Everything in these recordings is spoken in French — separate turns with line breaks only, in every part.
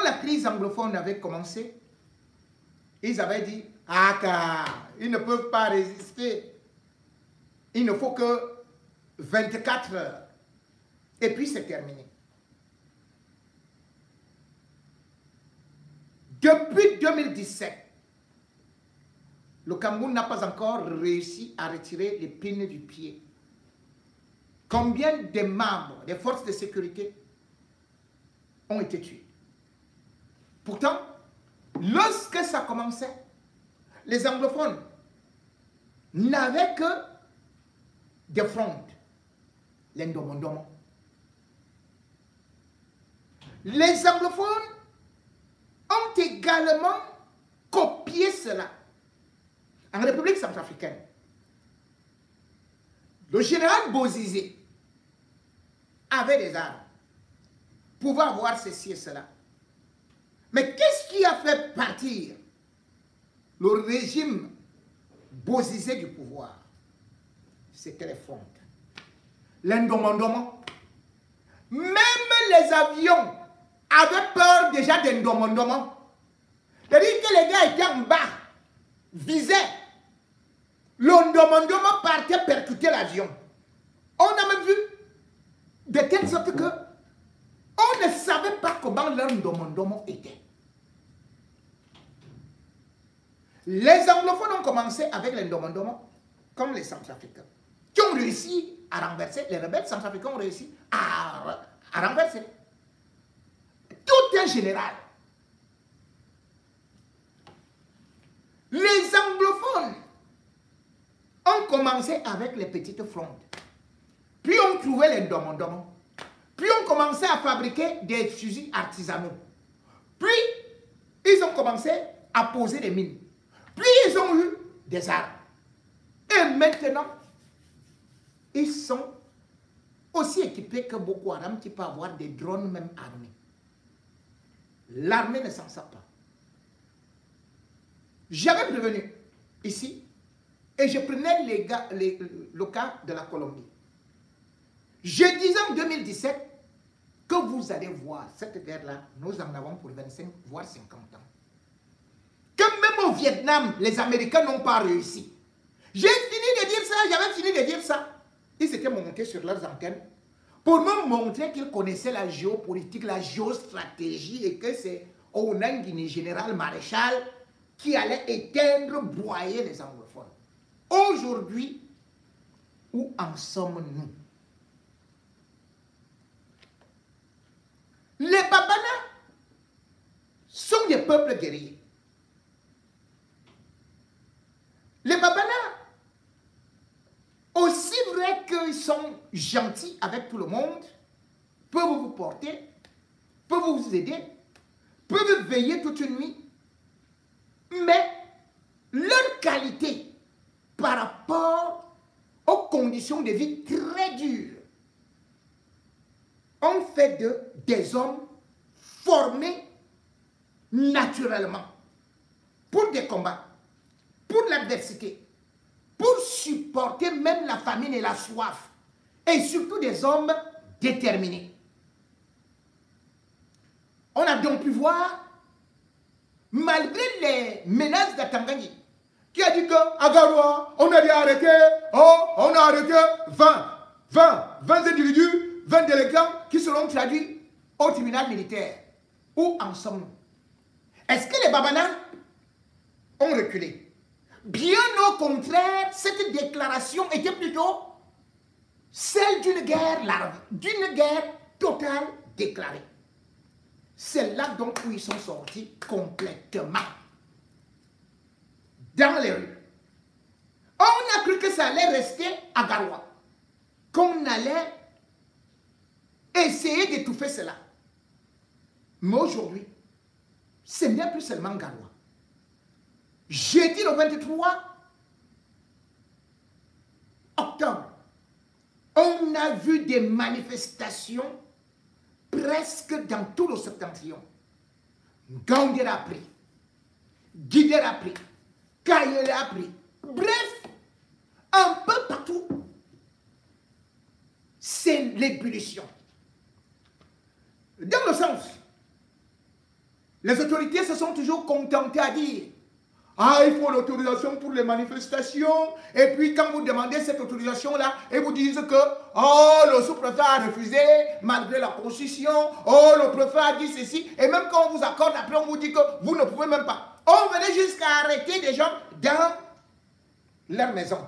la crise anglophone avait commencé, ils avaient dit, ah car, ils ne peuvent pas résister. Il ne faut que 24 heures. Et puis c'est terminé. Depuis 2017, le Cameroun n'a pas encore réussi à retirer l'épine du pied. Combien de membres des forces de sécurité ont été tués? Pourtant, lorsque ça commençait, les anglophones n'avaient que des frondes, les Ndomondomo. Les anglophones ont également copié cela en République centrafricaine. Le général Bozizé avait des armes, pouvait avoir ceci et cela. Mais qu'est-ce qui a fait partir le régime Bozizé du pouvoir? C'était les frondes. L'Indomondomo. Même les avions avaient peur déjà d'Indomondomo. C'est-à-dire que les gars étaient en bas, visaient. L'Indomondomo partait percuter l'avion. On a même vu de telle sorte que on ne savait pas comment l'Indomondomo était. Les anglophones ont commencé avec l'Indomondomo, comme les Centrafricains, qui ont réussi à renverser, les rebelles centrafricains ont réussi à renverser. Tout un général. Les anglophones ont commencé avec les petites frondes. Puis on trouvait les Ndomondomo. Puis on commençait à fabriquer des fusils artisanaux. Puis ils ont commencé à poser des mines. Puis ils ont eu des armes. Et maintenant, ils sont aussi équipés que Boko Haram qui peut avoir des drones même armés. L'armée ne s'en sort pas. J'avais prévenu ici et je prenais le cas de la Colombie. Je disais en 2017 que vous allez voir cette guerre-là, nous en avons pour 25 voire 50 ans. Que même au Vietnam, les Américains n'ont pas réussi. J'ai fini de dire ça, j'avais fini de dire ça. Ils s'étaient montés sur leurs antennes pour me montrer qu'ils connaissaient la géopolitique, la géostratégie et que c'est Onangini, général maréchal, qui allait éteindre, broyer les anglophones. Aujourd'hui, où en sommes-nous? Les Babana sont des peuples guerriers. Les Babana, aussi vrai qu'ils sont gentils avec tout le monde, peuvent vous porter, peuvent vous aider, peuvent veiller toute une nuit, mais leur qualité par rapport aux conditions de vie très dures ont fait des hommes formés naturellement pour des combats, pour l'adversité, pour supporter même la famine et la soif, et surtout des hommes déterminés. On a donc pu voir, malgré les menaces d'Atangani, qui a dit qu'à Garoua, on a dit arrêter, oh, on a arrêté 20 individus, 20 délégués qui seront traduits au tribunal militaire. Où en sommes-nous? Est-ce que les Babana ont reculé? Bien au contraire, cette déclaration était plutôt celle d'une guerre larve, d'une guerre totale déclarée. C'est là donc où ils sont sortis complètement dans les rues. On a cru que ça allait rester à Garoua, qu'on allait essayer d'étouffer cela. Mais aujourd'hui, ce n'est plus seulement Garoua. Jeudi le 23 octobre, on a vu des manifestations presque dans tout le septentrion. Gaunder a pris, Guider a pris, Kayele a pris. Bref, un peu partout, c'est l'ébullition. Dans le sens Les autorités se sont toujours contentées à dire ah, il faut l'autorisation pour les manifestations. Et puis, quand vous demandez cette autorisation-là, ils vous disent que oh, le sous-préfet a refusé malgré la Constitution. Oh, le préfet a dit ceci. Et même quand on vous accorde, après, on vous dit que vous ne pouvez même pas. On venait jusqu'à arrêter des gens dans leur maison.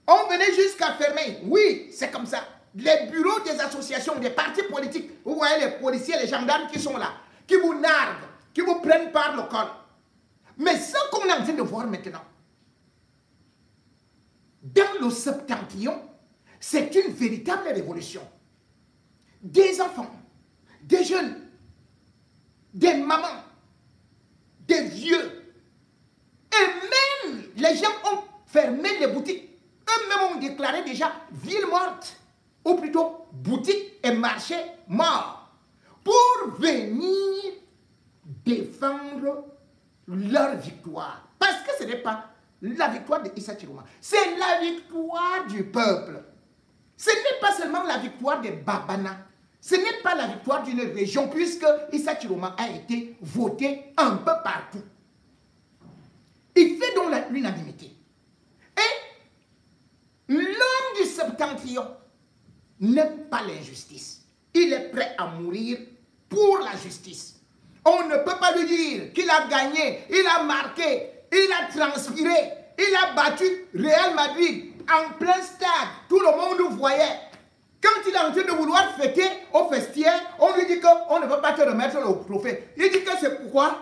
On venait jusqu'à fermer. Oui, c'est comme ça. Les bureaux des associations, des partis politiques, vous voyez les policiers, les gendarmes qui sont là, qui vous narguent, qui vous prennent par le col. Mais ce qu'on est en train de voir maintenant, dans le septentrion, c'est une véritable révolution. Des enfants, des jeunes, des mamans, des vieux, et même les gens ont fermé les boutiques. Eux-mêmes ont déclaré déjà ville morte, ou plutôt boutique et marché mort, pour venir défendre leur victoire. Parce que ce n'est pas la victoire d'Issa Chiroma, c'est la victoire du peuple. Ce n'est pas seulement la victoire des Babana, ce n'est pas la victoire d'une région, puisque Issa Chiroma a été voté un peu partout. Il fait donc l'unanimité. Et l'homme du septentrion n'aime pas l'injustice. Il est prêt à mourir pour la justice. On ne peut pas lui dire qu'il a gagné, il a marqué, il a transpiré, il a battu Real Madrid en plein stade. Tout le monde voyait. Quand il est en train de vouloir fêter au vestiaire, on lui dit qu'on ne peut pas te remettre le trophée. Il dit que c'est pourquoi.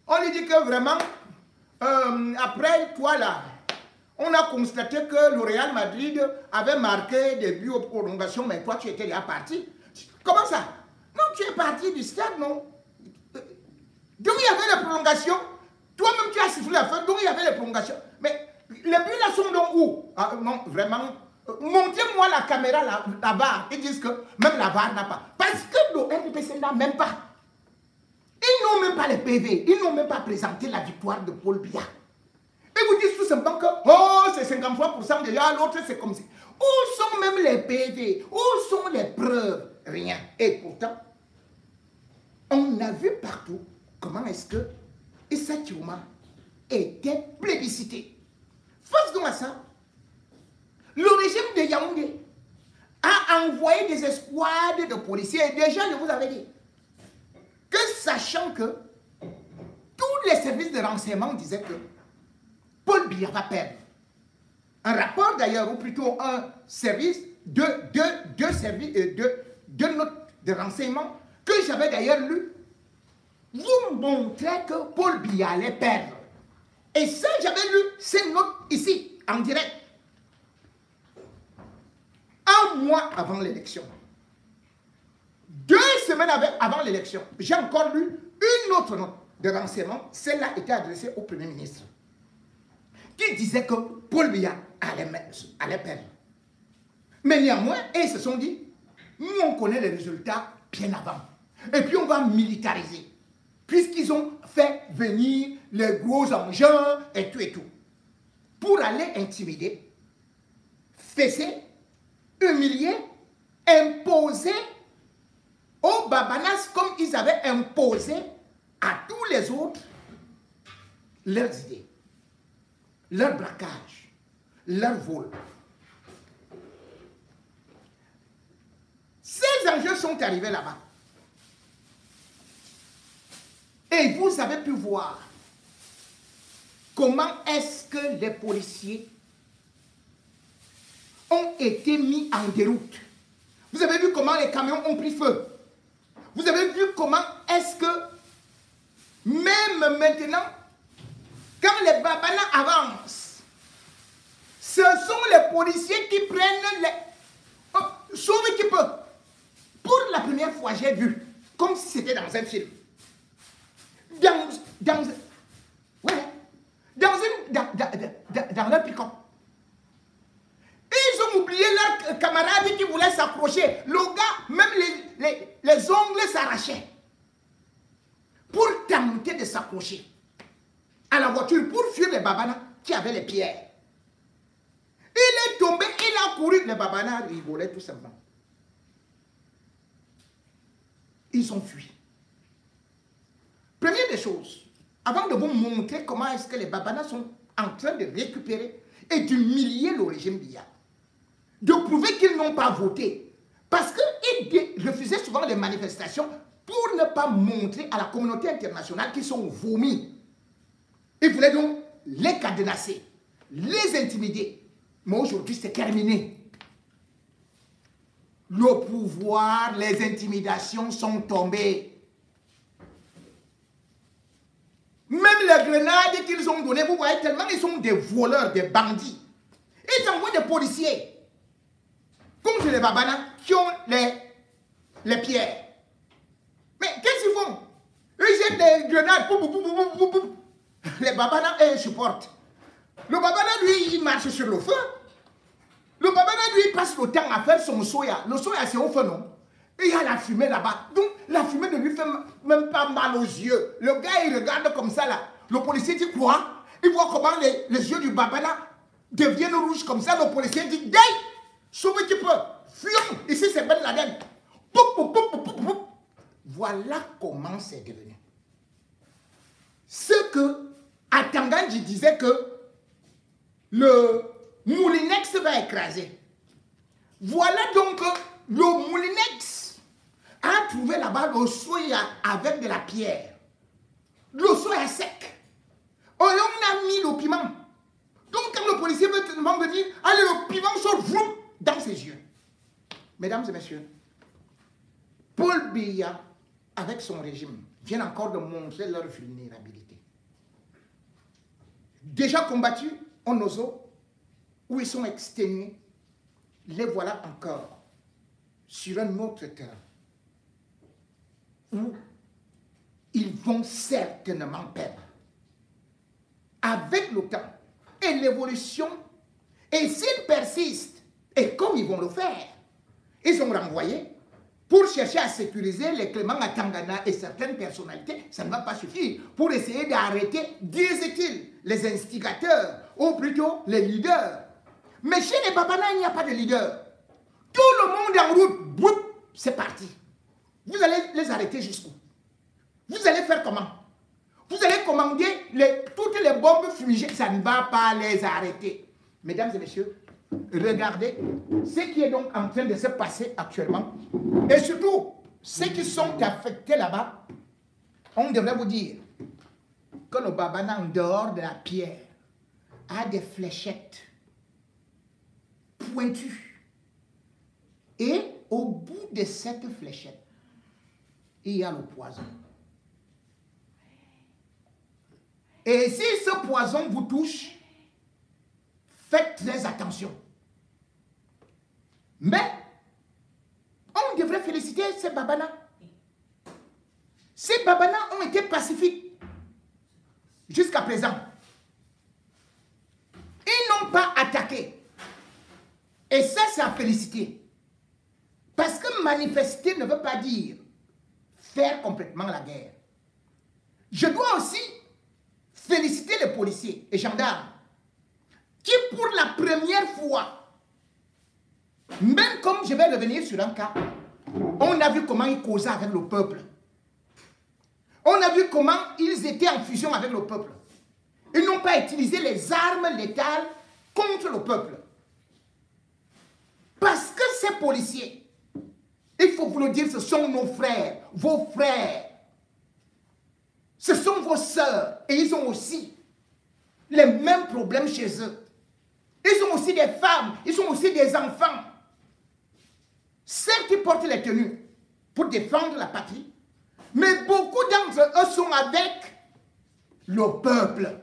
On lui dit que vraiment, après toi là, on a constaté que le Real Madrid avait marqué des buts aux prolongations, mais toi tu étais déjà parti. Comment ça? Non, tu es parti du stade, non? Donc il y avait les prolongations. Toi-même tu as sifflé la fin, donc il y avait les prolongations. Mais les buts là sont donc où? Ah, non, vraiment. Montrez-moi la caméra là-bas. Ils disent que même la VAR n'a pas. Parce que le RDPC n'a même pas. Ils n'ont même pas les PV. Ils n'ont même pas présenté la victoire de Paul Biya. Ils vous disent tout simplement que oh, c'est 53% déjà, l'autre c'est comme ça. Où sont même les PV? Où sont les preuves? Rien. Et pourtant, on a vu partout comment est-ce que Issa Chiroma était plébiscité. Face donc à ça, le régime de Yaoundé a envoyé des escouades de policiers. Et déjà, je vous avais dit que sachant que tous les services de renseignement disaient que Paul Biya va perdre. Un rapport d'ailleurs, ou plutôt un service, deux notes de renseignement que j'avais d'ailleurs lu, vous montrait que Paul Biya allait perdre. Et ça, j'avais lu ces notes ici, en direct. Un mois avant l'élection. 2 semaines avant l'élection, j'ai encore lu une autre note de renseignement. Celle-là était adressée au Premier ministre, qui disait que Paul Biya allait perdre. Mais néanmoins, ils se sont dit, nous on connaît les résultats bien avant. Et puis on va militariser. Puisqu'ils ont fait venir les gros engins et tout. Pour aller intimider, fesser, humilier, imposer aux Babanas comme ils avaient imposé à tous les autres leurs idées, leur braquage, leur vol. Ces enjeux sont arrivés là-bas. Et vous avez pu voir comment est-ce que les policiers ont été mis en déroute. Vous avez vu comment les camions ont pris feu. Vous avez vu comment est-ce que, même maintenant, quand les Babana avancent, ce sont les policiers qui prennent les... sauver qui peut. Pour la première fois, j'ai vu, comme si c'était dans un film, dans leur pick-up. Ils ont oublié leurs camarades qui voulaient s'accrocher. Le gars, même les ongles s'arrachaient pour tenter de s'accrocher à la voiture, pour fuir les Babana qui avaient les pierres. Il est tombé, il a couru. Les Babana rigolaient tout simplement. Ils ont fui. Premier des choses. Avant de vous montrer comment est-ce que les Babana sont en train de récupérer et d'humilier le régime Biya. De prouver qu'ils n'ont pas voté. Parce qu'ils refusaient souvent les manifestations pour ne pas montrer à la communauté internationale qu'ils sont vomis. Ils voulaient donc les cadenasser, les intimider. Mais aujourd'hui, c'est terminé. Le pouvoir, les intimidations sont tombées. Même les grenades qu'ils ont données, vous voyez tellement ils sont des voleurs, des bandits. Ils envoient des policiers contre les Babana qui ont les pierres. Mais qu'est-ce qu'ils font? Ils jettent des grenades. Les Babana, ils supportent. Le Babana, lui, il marche sur le feu. Le Babana, lui, il passe le temps à faire son soya. Le soya, c'est au feu, non? Et il y a la fumée là-bas. Donc, la fumée ne lui fait même pas mal aux yeux. Le gars, il regarde comme ça, là. Le policier dit quoi? Il voit comment les yeux du Babana deviennent rouges comme ça. Le policier dit, Dei, sauve un petit peu. Fuyons. Ici, c'est Ben Laden. Voilà comment c'est devenu. Ce que Atangandji disait que le Moulinex va écraser. Voilà donc le Moulinex a trouvé là-bas le soya avec de la pierre. Le soya sec. On a mis le piment. Donc quand le policier veut venir, allez, le piment sort dans ses yeux. Mesdames et messieurs, Paul Biya, avec son régime, vient encore de montrer leur vulnérabilité. Déjà combattus en Ozo, où ils sont exténués, les voilà encore sur un autre terrain, où ils vont certainement perdre. Avec le temps et l'évolution, et s'ils persistent, et comme ils vont le faire, ils ont renvoyé pour chercher à sécuriser les Clément à Tangana et certaines personnalités, ça ne va pas suffire, pour essayer d'arrêter, disent-ils, les instigateurs, ou plutôt les leaders. Mais chez les Babana, il n'y a pas de leader. Tout le monde en route, c'est parti. Vous allez les arrêter jusqu'où? Vous allez faire comment? Vous allez commander toutes les bombes fumigènes, ça ne va pas les arrêter. Mesdames et messieurs, regardez ce qui est donc en train de se passer actuellement. Et surtout, ceux qui sont affectés là-bas, on devrait vous dire que le Babana, en dehors de la pierre, a des fléchettes pointues. Et au bout de cette fléchette, il y a le poison. Et si ce poison vous touche, faites très attention. Mais, on devrait féliciter ces Babana. Ces Babana ont été pacifiques jusqu'à présent. Ils n'ont pas attaqué. Et ça, c'est à féliciter. Parce que manifester ne veut pas dire faire complètement la guerre. Je dois aussi féliciter les policiers et gendarmes qui, pour la première fois, même comme je vais revenir sur un cas, on a vu comment ils causaient avec le peuple. On a vu comment ils étaient en fusion avec le peuple. Ils n'ont pas utilisé les armes létales contre le peuple. Parce que ces policiers, il faut vous le dire, ce sont nos frères, vos frères. Ce sont vos sœurs. Et ils ont aussi les mêmes problèmes chez eux. Ils ont aussi des femmes, ils ont aussi des enfants. Certes, ils portent les tenues pour défendre la patrie, mais beaucoup d'entre eux sont avec le peuple.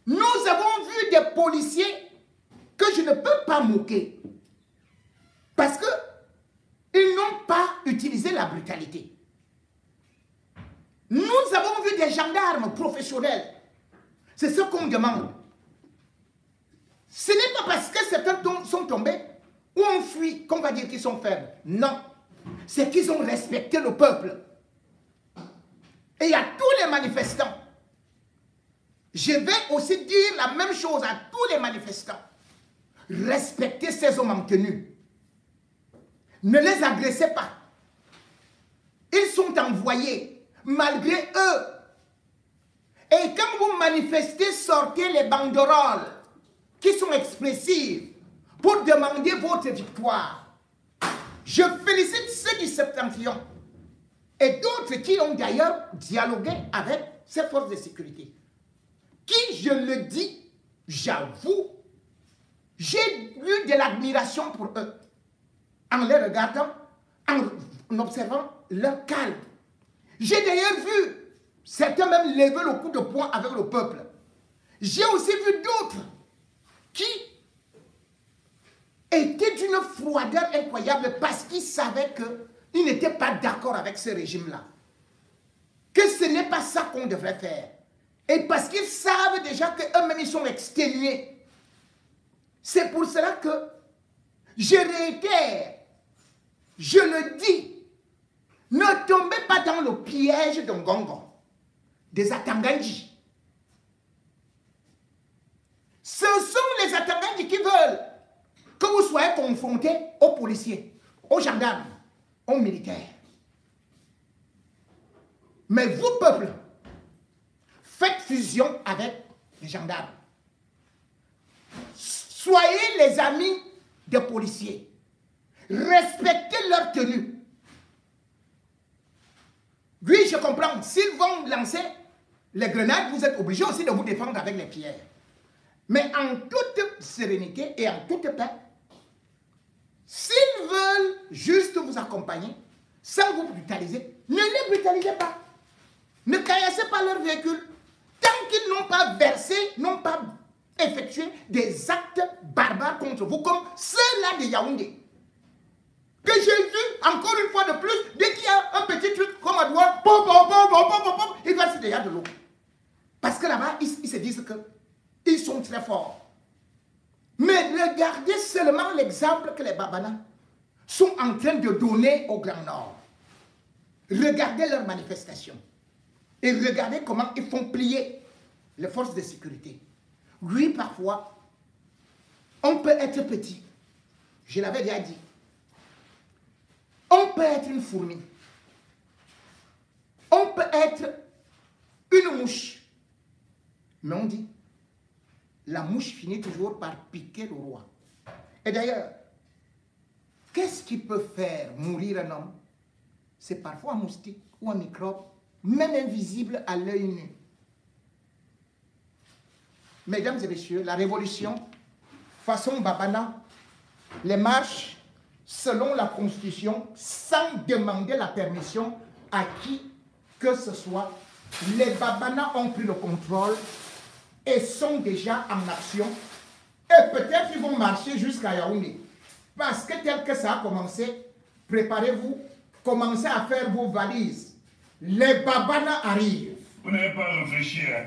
Nous avons vu des policiers que je ne peux pas moquer parce qu'ils n'ont pas utilisé la brutalité. Nous avons vu des gendarmes professionnels. C'est ce qu'on demande. Ce n'est pas parce que certains sont tombés ou ont fui qu'on va dire qu'ils sont faibles. Non. C'est qu'ils ont respecté le peuple. Et il y a tous les manifestants. Je vais aussi dire la même chose à tous les manifestants. Respectez ces hommes en tenue. Ne les agressez pas. Ils sont envoyés malgré eux. Et quand vous manifestez, sortez les banderoles qui sont expressives pour demander votre victoire. Je félicite ceux du Septentrion et d'autres qui ont d'ailleurs dialogué avec ces forces de sécurité. Qui, je le dis, j'avoue, j'ai eu de l'admiration pour eux en les regardant, en observant leur calme. J'ai d'ailleurs vu certains même lever le coup de poing avec le peuple. J'ai aussi vu d'autres qui étaient d'une froideur incroyable parce qu'ils savaient qu'ils n'étaient pas d'accord avec ce régime-là. Que ce n'est pas ça qu'on devrait faire. Et parce qu'ils savent déjà qu'eux-mêmes ils sont exténués. C'est pour cela que je réitère, je le dis, ne tombez pas dans le piège d'un gongon, des Atangandji. Ce sont les Atangandji qui veulent que vous soyez confrontés aux policiers, aux gendarmes, aux militaires. Mais vous, peuple, faites fusion avec les gendarmes. Soyez les amis des policiers. Respectez leur tenue. Oui, je comprends. S'ils vont lancer les grenades, vous êtes obligés aussi de vous défendre avec les pierres. Mais en toute sérénité et en toute paix, s'ils veulent juste vous accompagner, sans vous brutaliser, ne les brutalisez pas. Ne caillassez pas leur véhicule. Tant qu'ils n'ont pas versé, n'ont pas effectué des actes barbares contre vous, comme ceux-là de Yaoundé. Que j'ai vu, encore une fois de plus, dès qu'il y a un petit truc comme à doigt, ils versent déjà de l'eau. Parce que là-bas, ils se disent qu'ils sont très forts. Mais regardez seulement l'exemple que les Babana sont en train de donner au Grand Nord. Regardez leurs manifestations. Et regardez comment ils font plier les forces de sécurité. Oui, parfois, on peut être petit. Je l'avais déjà dit. On peut être une fourmi. On peut être une mouche. Mais on dit, la mouche finit toujours par piquer le roi. Et d'ailleurs, qu'est-ce qui peut faire mourir un homme? C'est parfois un moustique ou un microbe, même invisible à l'œil nu. Mesdames et messieurs, la révolution, façon Babana, les marches selon la Constitution, sans demander la permission à qui que ce soit, les Babana ont pris le contrôle et sont déjà en action. Et peut-être qu'ils vont marcher jusqu'à Yaoundé. Parce que tel que ça a commencé, préparez-vous, commencez à faire vos valises. Les Babana arrivent.
Vous n'avez pas réfléchi, hein?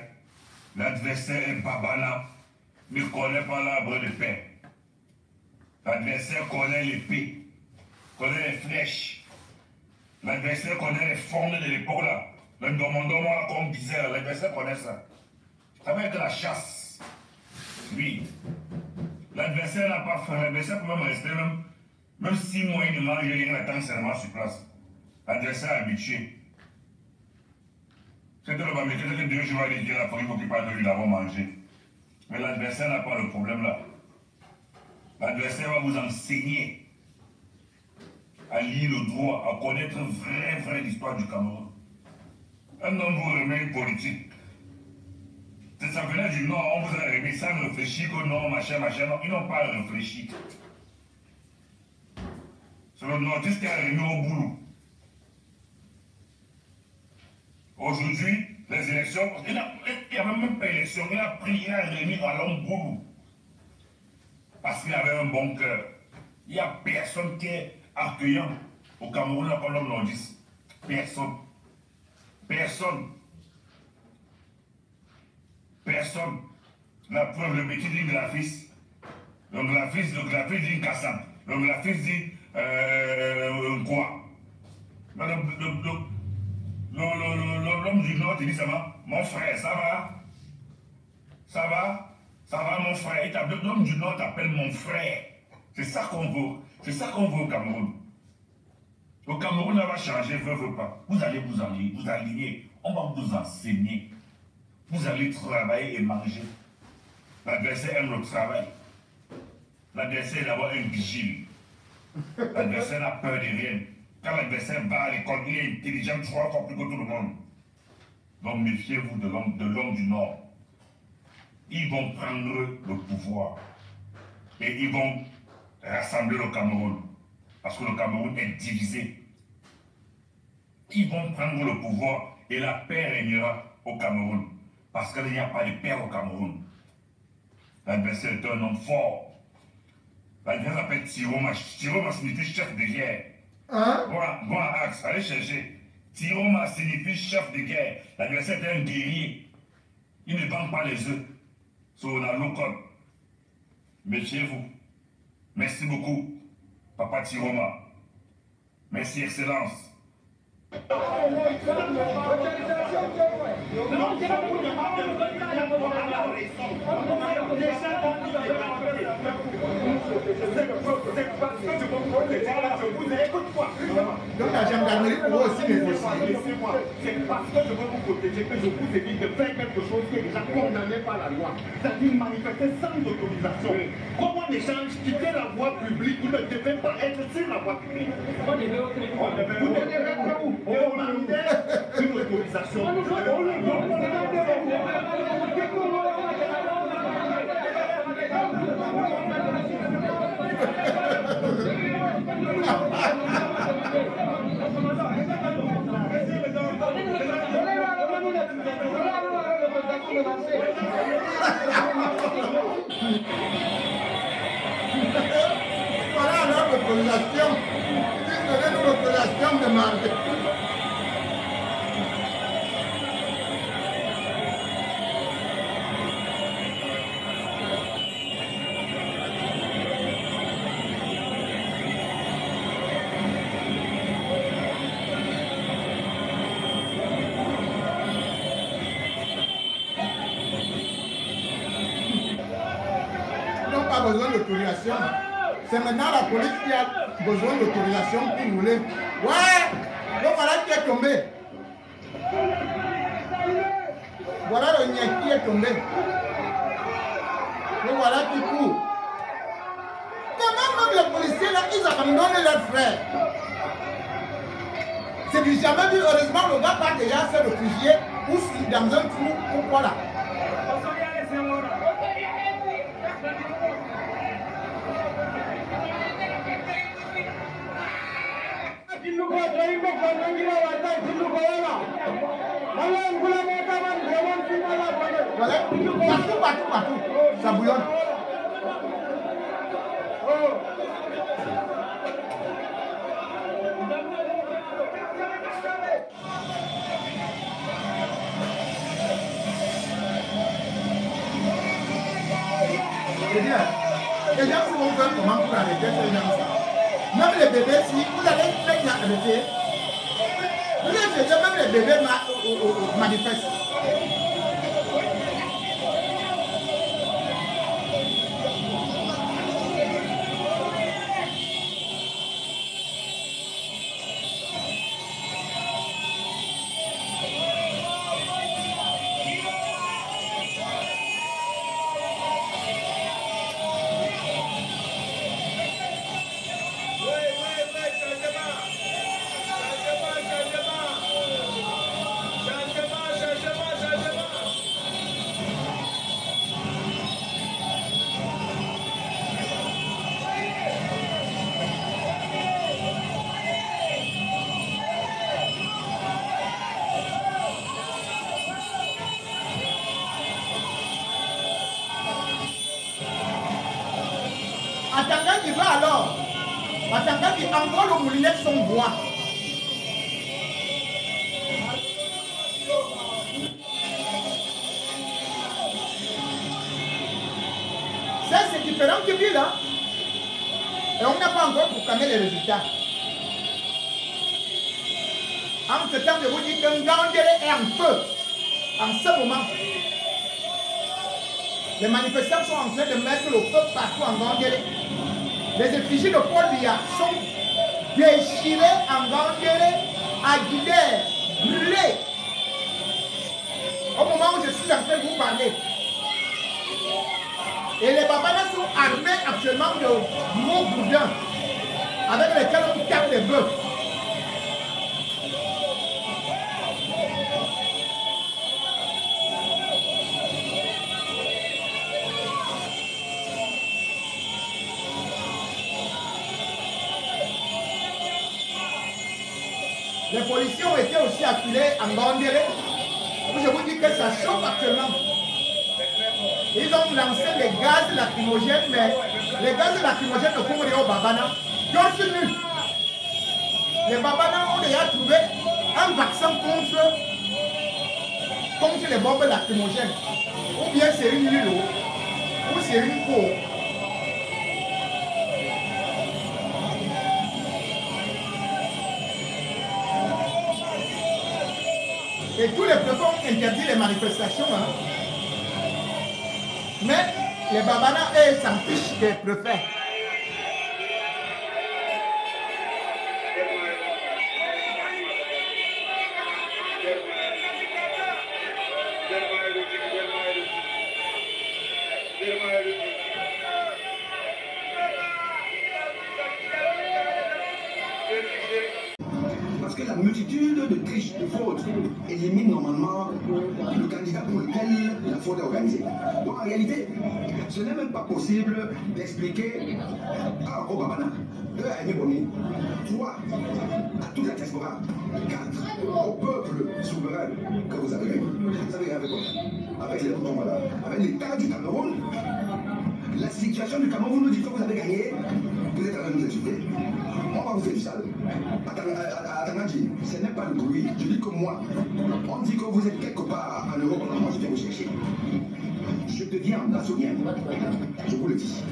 L'adversaire est Babana, ne connaît pas l'arbre de pain. L'adversaire connaît l'épée, connaît les flèches. L'adversaire connaît les formes de l'épaule là. Le domandement, comme disait, l'adversaire connaît ça. Ça va être la chasse. Oui. L'adversaire n'a pas faim. L'adversaire peut même rester même 6 mois, il ne mange rien, il attend seulement sur place. L'adversaire est habitué. C'est que le Bambi, c'est que 2 jours à dire la forêt qui parle de lui d'abord manger. Mais l'adversaire n'a pas le problème là. L'adversaire va vous enseigner à lire le droit, à connaître vraie l'histoire du Cameroun. Un homme vous remet une politique. Ça venait du Nord, on vous a remis sans réfléchir que non, machin, non. Ils n'ont pas réfléchi. C'est le Nordiste qui a remis au boulot. Aujourd'hui, les élections, il n'y avait même pas d'élection, il a remis à l'homme boulot. Parce qu'il avait un bon cœur. Il n'y a personne qui est accueillant au Cameroun comme l'homme nordiste. Personne. Personne. Personne. La preuve, le métier d'un graphiste. Le graphiste dit Kassam. Le graphiste dit quoi? L'homme du Nord, il dit ça va. Mon frère, ça va? Ça va? Ça va, mon frère? L'homme du Nord t'appelle mon frère. C'est ça qu'on veut. C'est ça qu'on veut au Cameroun. Le Cameroun va changer, veut pas. Vous allez vous aligner. On va vous enseigner. Vous allez travailler et manger. L'adversaire aime le travail. L'adversaire est d'abord un vigile. L'adversaire n'a peur de rien. Quand l'adversaire va à l'école, il est intelligent 3 fois plus que tout le monde. Donc méfiez-vous de l'homme du Nord. Ils vont prendre le pouvoir. Et ils vont rassembler le Cameroun. Parce que le Cameroun est divisé. Ils vont prendre le pouvoir et la paix régnera au Cameroun. Parce qu'il n'y a pas de paix au Cameroun. L'adversaire est un homme fort. L'adversaire s'appelle Tiroma. Tiroma signifie chef de guerre.
Hein?
Bon axe, allez chercher. Tiroma signifie chef de guerre. L'adversaire est un guerrier. Il ne vend pas les œufs. Sur la local. Méfiez-vous. Merci beaucoup, Papa Tiroma. Merci, Excellence.
Donc la gendarmerie pour aussi négocier.
C'est parce que je veux vous protéger que je vous évite de faire quelque chose qui est déjà condamné par la loi. C'est-à-dire manifester sans autorisation. Comme on échange, quitter la voie publique, vous ne devez pas être sur la voie publique. Vous devez être où? Demander une autorisation.
Voilà l'autorisation. Ils donnent l'autorisation de marquer. Besoin d'autorisation. C'est maintenant la police qui a besoin d'autorisation pour rouler. Ouais! Donc voilà qui est tombé. Voilà le nien qui est tombé. Donc voilà qui court. Comment même les policiers là, ils abandonnent leurs frères. C'est du jamais vu. Heureusement, le gars part déjà se réfugier ou dans un trou ou quoi là. Voilà, partout, ça bouillonne. C'est bien. Les gens vont faire comment pour arrêter ces gens-là. Même les bébés, si vous allez les arrêter, vous allez déjà même les bébés manifestent. Attendant qu'il va alors, attendant qu'il encore le moulinet son bois. C'est différent que lui là. Et on n'a pas encore proclamé les résultats. En ce temps, je vous dis qu'un Ngandéré est en feu. En ce moment. Les manifestants sont en train de mettre le feu partout en Ngandéré. Les effigies de Paul Biya sont déchirés en Gandéré, à Guidère, brûlés. Au moment où je suis en train de vous parler. Et les Babanas sont armés actuellement de gros boudins avec lesquels on tape des bœufs. Les policiers ont été aussi acculés en Gandéré. Je vous dis que ça chauffe actuellement. Ils ont lancé des gaz lacrymogènes, mais les gaz lacrymogènes ne font rien aux Babana. Les Babana ont déjà trouvé un vaccin contre les bombes lacrymogènes. Ou bien c'est une huile, ou c'est une peau. Et tous les préfets ont interdit les manifestations. Hein. Mais les Babanas, eux, s'en fichent des préfets.
Parce que la multitude de triches, de fraudes, élimine normalement le candidat pour lequel la fraude est organisée. Donc en réalité, ce n'est même pas possible d'expliquer à Obama, 2 à Niboni, 3 à toute la diaspora, 4 au peuple souverain que vous avez gagné. Vous avez gagné avec quoi? Avec les voilà, avec l'État du Cameroun. La situation du Cameroun nous dit que vous avez gagné, vous êtes en train de nous insulter. On va vous faire du sale. Atangadji, ce n'est pas le bruit. Je dis que moi, on dit que vous êtes quelque part en Europe, moi je viens vous chercher. Je deviens nationien. Je vous le dis.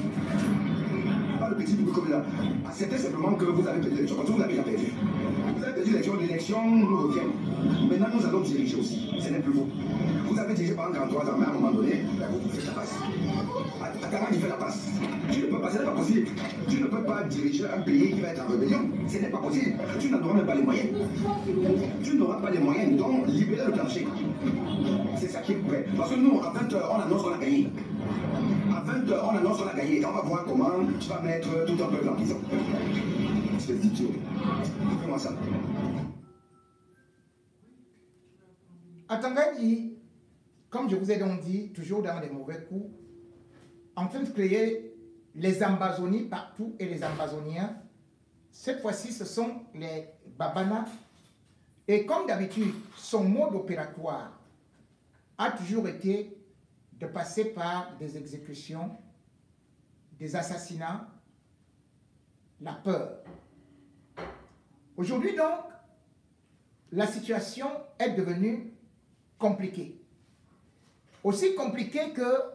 Pas le petit public comme là. Acceptez simplement que vous avez perdu l'élection, parce que vous l'avez déjà perdu. Vous avez perdu l'élection nous revient. Maintenant nous allons diriger aussi. Ce n'est plus vous. Vous avez dirigé pendant 43 ans, mais à un moment donné, vous faites la passe. Atangadji fait la passe. Tu ne peux pas, ce n'est pas possible. Tu ne peux pas diriger un pays qui va être en rébellion. Ce n'est pas possible. Tu n'en auras même pas les moyens. Tu n'auras pas les moyens, donc libérer le plancher. C'est ça qui est prêt. Parce que nous, à 20h, on annonce qu'on a gagné. À 20h, on annonce qu'on a gagné. Et on va voir comment tu vas mettre tout un peuple en prison. Espèce d'idiot. Fais-moi ça.
Atangadji, comme je vous ai donc dit, toujours dans les mauvais coups, en train de créer les Ambazonies partout et les Ambazoniens. Cette fois-ci, ce sont les Babanas. Et comme d'habitude, son mode opératoire a toujours été de passer par des exécutions, des assassinats, la peur. Aujourd'hui donc, la situation est devenue compliquée. Aussi compliquée que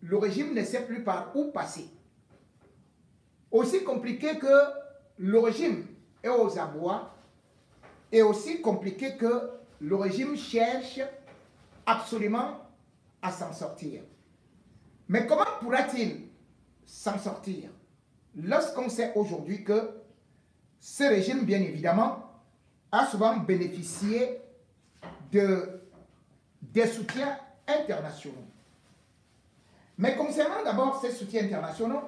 le régime ne sait plus par où passer. Aussi compliqué que le régime est aux abois, et aussi compliqué que le régime cherche absolument à s'en sortir. Mais comment pourra-t-il s'en sortir lorsqu'on sait aujourd'hui que ce régime, bien évidemment, a souvent bénéficié des soutiens internationaux? Mais concernant d'abord ces soutiens internationaux,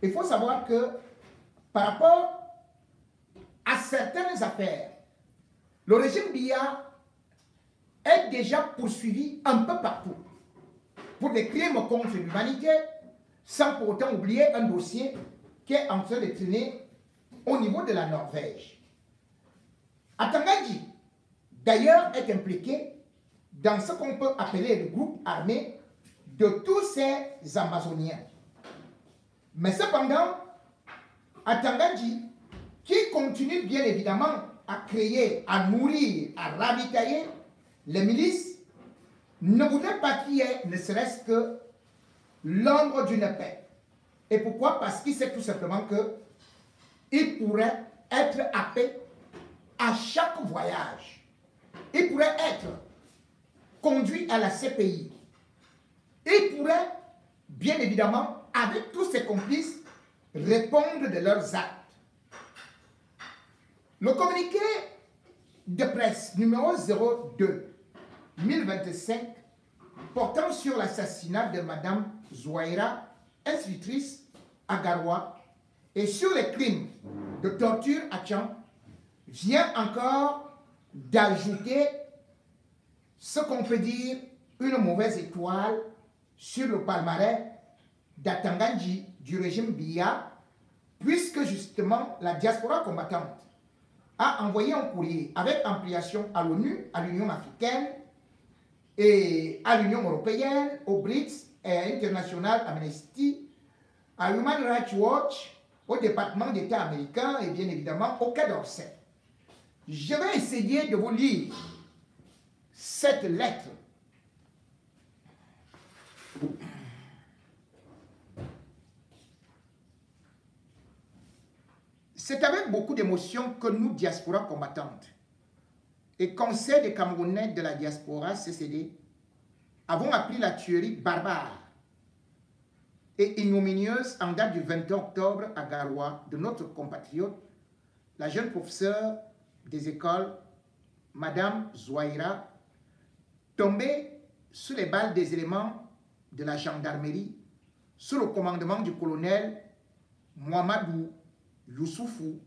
il faut savoir que par rapport à certaines affaires, le régime Biya est déjà poursuivi un peu partout pour des crimes contre l'humanité, sans pour autant oublier un dossier qui est en train de traîner au niveau de la Norvège. Atangadji, d'ailleurs, est impliqué dans ce qu'on peut appeler le groupe armé de tous ces Amazoniens. Mais cependant, Atangadji, qui continue bien évidemment à créer, à nourrir, à ravitailler les milices, ne voudrait pas qu'il y ait ne serait-ce que l'ombre d'une paix. Et pourquoi? Parce qu'il sait tout simplement qu'il pourrait être happé à chaque voyage. Il pourrait être conduit à la CPI. Il pourrait, bien évidemment, avec tous ses complices, répondre de leurs actes. Le communiqué de presse numéro 02-1025 portant sur l'assassinat de Mme Zouaïra, institutrice à Garoua, et sur les crimes de torture à Tchang, vient encore d'ajouter ce qu'on peut dire une mauvaise étoile sur le palmarès d'Atanganji du régime Biya, puisque justement la diaspora combattante a envoyé un courrier avec ampliation à l'ONU, à l'Union africaine et à l'Union européenne, aux BRICS et à International Amnesty, à Human Rights Watch, au département d'État américain et bien évidemment au Quai d'Orsay. Je vais essayer de vous lire cette lettre. C'est avec beaucoup d'émotion que nous, diaspora combattantes et Conseil des Camerounais de la diaspora CCD, avons appris la tuerie barbare et ignominieuse en date du 21 octobre à Garoua de notre compatriote, la jeune professeure des écoles, Madame Zouaïra, tombée sous les balles des éléments de la gendarmerie sous le commandement du colonel Mohamedou Youssoufou,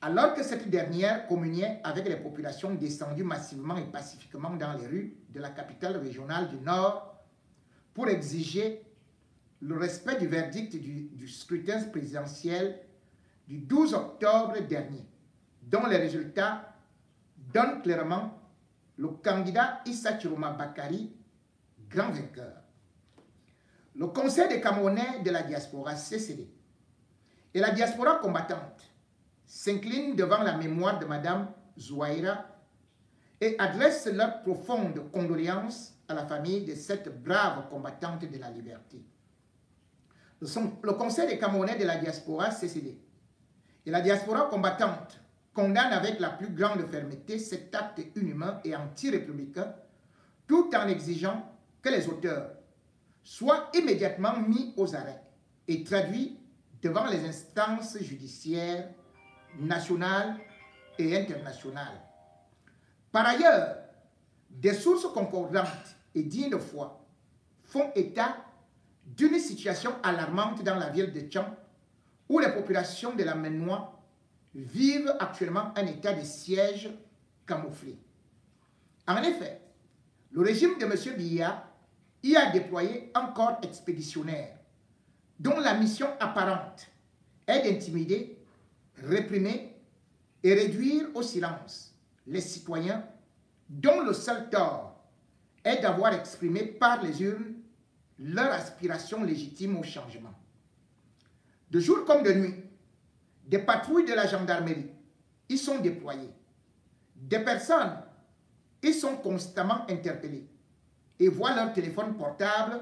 alors que cette dernière communiait avec les populations descendues massivement et pacifiquement dans les rues de la capitale régionale du Nord pour exiger le respect du verdict du scrutin présidentiel du 12 octobre dernier, dont les résultats donnent clairement le candidat Issa Chiroma Bakari grand vainqueur. Le Conseil des Camerounais de la diaspora CCD et la diaspora combattante s'inclinent devant la mémoire de Mme Zouaïra et adressent leurs profondes condoléances à la famille de cette brave combattante de la liberté. Le Conseil des Camerounais de la diaspora CCD et la diaspora combattante condamnent avec la plus grande fermeté cet acte inhumain et anti-républicain, tout en exigeant que les auteurs soient immédiatement mis aux arrêts et traduits devant les instances judiciaires nationales et internationales. Par ailleurs, des sources concordantes et dignes de foi font état d'une situation alarmante dans la ville de Tchang, où les populations de la Ménois vivent actuellement un état de siège camouflé. En effet, le régime de M. Biya y a déployé un corps expéditionnaire dont la mission apparente est d'intimider, réprimer et réduire au silence les citoyens dont le seul tort est d'avoir exprimé par les urnes leur aspiration légitime au changement. De jour comme de nuit, des patrouilles de la gendarmerie y sont déployées. Des personnes y sont constamment interpellées et voient leur téléphone portable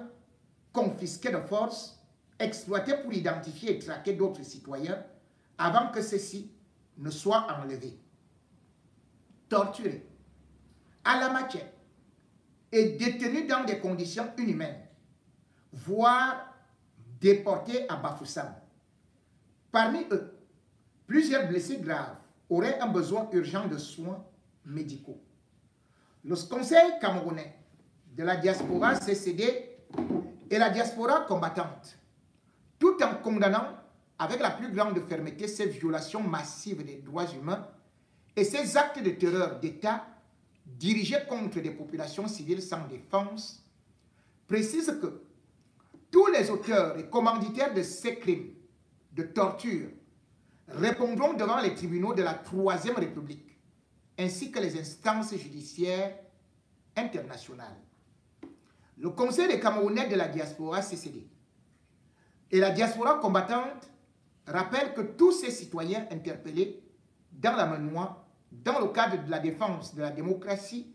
confisqué de force, exploité pour identifier et traquer d'autres citoyens avant que ceux-ci ne soient enlevés, torturés, à la machette et détenus dans des conditions inhumaines, voire déportés à Bafoussam. Parmi eux, plusieurs blessés graves auraient un besoin urgent de soins médicaux. Le Conseil camerounais de la diaspora CCD et la diaspora combattante, tout en condamnant avec la plus grande fermeté ces violations massives des droits humains et ces actes de terreur d'État dirigés contre des populations civiles sans défense, précise que tous les auteurs et commanditaires de ces crimes de torture répondront devant les tribunaux de la Troisième République, ainsi que les instances judiciaires internationales. Le Conseil des Camerounais de la diaspora CCD et la diaspora combattante rappellent que tous ces citoyens interpellés dans la Ménois, dans le cadre de la défense de la démocratie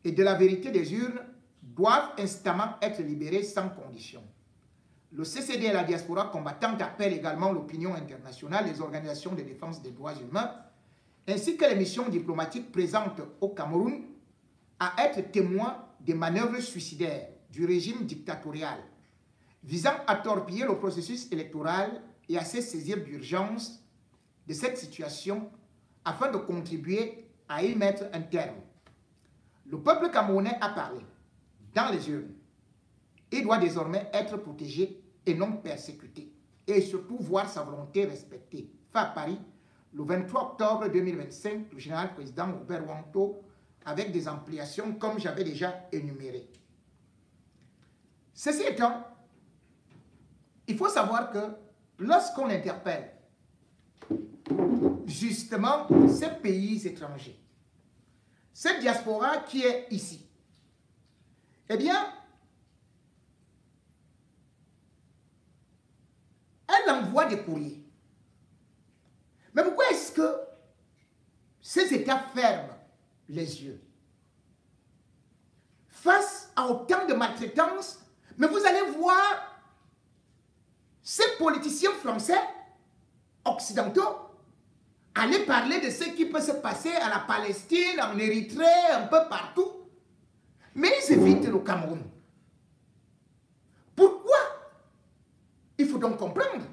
et de la vérité des urnes, doivent instamment être libérés sans condition. Le CCD et la diaspora combattante appellent également l'opinion internationale, les organisations de défense des droits humains, ainsi que les missions diplomatiques présentes au Cameroun, à être témoins des manœuvres suicidaires du régime dictatorial visant à torpiller le processus électoral et à se saisir d'urgence de cette situation afin de contribuer à y mettre un terme. Le peuple camerounais a parlé dans les urnes. Il doit désormais être protégé et non persécuté, et surtout voir sa volonté respectée. Fait à Paris, le 23 octobre 2025, le général président Robert Wanto, avec des ampliations comme j'avais déjà énuméré. Ceci étant, il faut savoir que lorsqu'on interpelle justement ces pays étrangers, cette diaspora qui est ici, eh bien, elle envoie des courriers. Mais pourquoi est-ce que ces États ferment les yeux face à autant de maltraitance? Mais vous allez voir ces politiciens français occidentaux aller parler de ce qui peut se passer à la Palestine, en Érythrée, un peu partout. Mais ils évitent le Cameroun. Pourquoi? Il faut donc comprendre.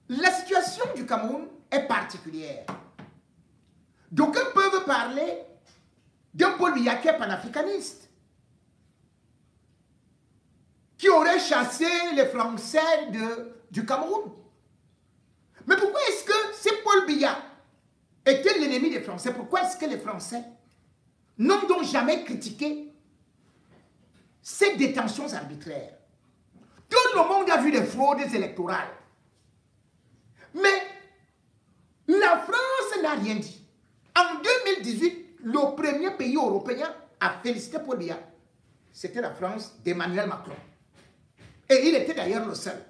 La situation du Cameroun est particulière. D'aucuns peuvent parler d'un Paul Biya qui est panafricaniste, qui aurait chassé les Français du Cameroun. Mais pourquoi est-ce que c'est Paul Biya était l'ennemi des Français? Pourquoi est-ce que les Français n'ont donc jamais critiqué ces détentions arbitraires? Tout le monde a vu des fraudes électorales. Mais la France n'a rien dit. En 2018, le premier pays européen à féliciter Paul Biya, c'était la France d'Emmanuel Macron. Et il était d'ailleurs le seul.